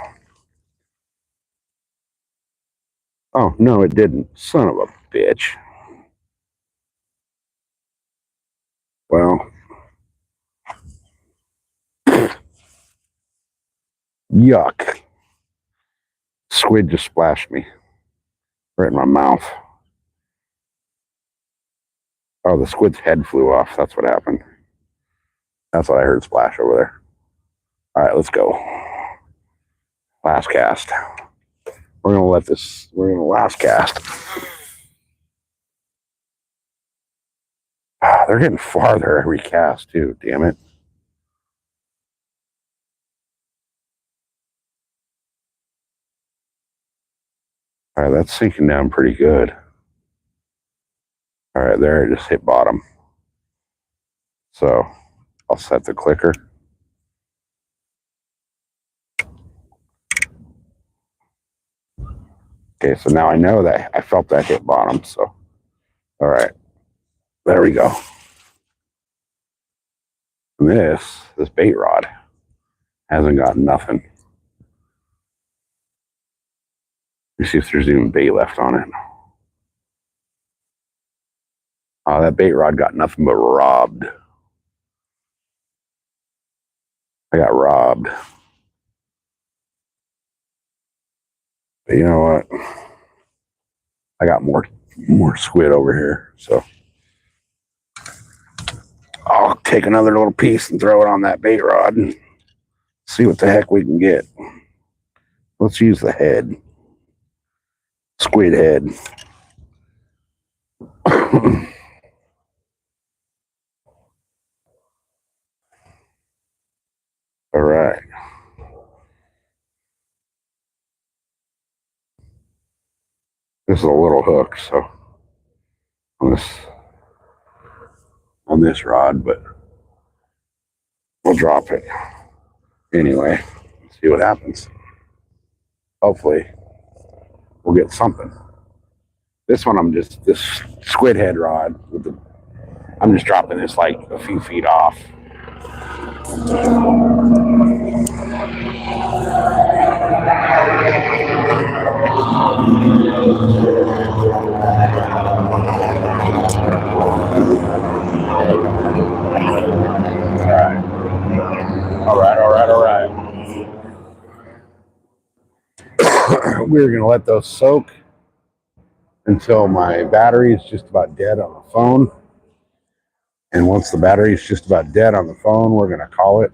Oh, no, it didn't. Son of a bitch. Well, yuck. Squid just splashed me right in my mouth. Oh, the squid's head flew off. That's what happened. That's what I heard splash over there. All right, let's go. Last cast. We're going to last cast. They're getting farther every cast too, damn it. All right, that's sinking down pretty good. All right, there, it just hit bottom. So I'll set the clicker. Okay, so now I know that I felt that hit bottom. So, all right, there we go. And this bait rod hasn't got nothing. Let me see if there's even bait left on it. Oh, that bait rod got nothing but robbed. I got robbed. But you know what? I got more squid over here, so I'll take another little piece and throw it on that bait rod and see what the heck we can get. Let's use the head. Squid head. All right. This is a little hook, so on this rod, but we'll drop it anyway. See what happens. Hopefully, we'll get something. This one, this squid head rod. I'm just dropping this like a few feet off. All right. We're going to let those soak until my battery is just about dead on the phone. And once the battery is just about dead on the phone, we're going to call it,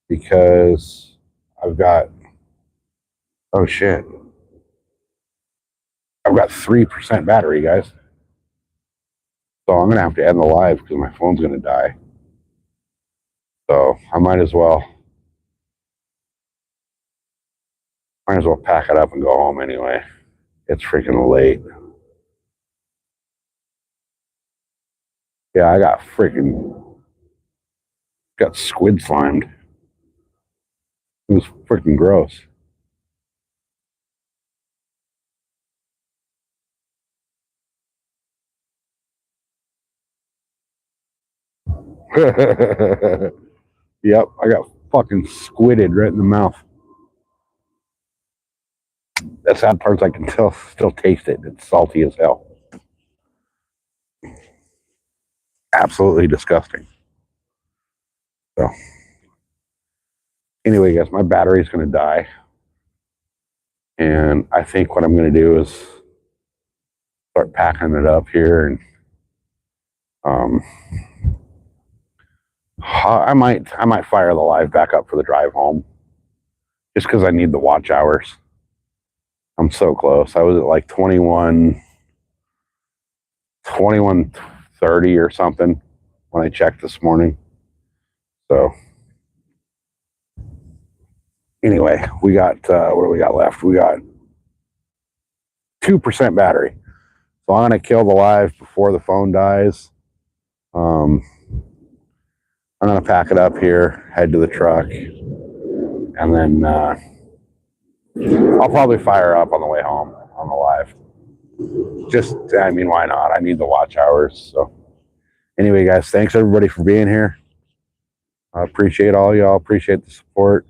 because I've got, oh shit, I've got 3% battery, guys. So I'm going to have to end the live because my phone's going to die. So I might as well pack it up and go home anyway. It's freaking late. Yeah, I got squid slimed. It was freaking gross. Yep, I got fucking squidded right in the mouth. The sad part is I can still taste it. It's salty as hell. Absolutely disgusting. So, anyway, guys, my battery's going to die. And I think what I'm going to do is start packing it up here. And I might fire the live back up for the drive home, just because I need the watch hours. I'm so close. I was at like 21:30 or something when I checked this morning. So anyway, we got what do we got left? We got 2% battery. So I'm gonna kill the live before the phone dies. I'm gonna pack it up here, head to the truck, and then I'll probably fire up on the way home on the live. I mean, why not? I need the watch hours. So anyway, guys, thanks everybody for being here. I appreciate all y'all. Appreciate the support.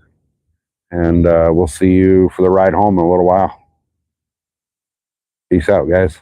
And we'll see you for the ride home in a little while. Peace out, guys.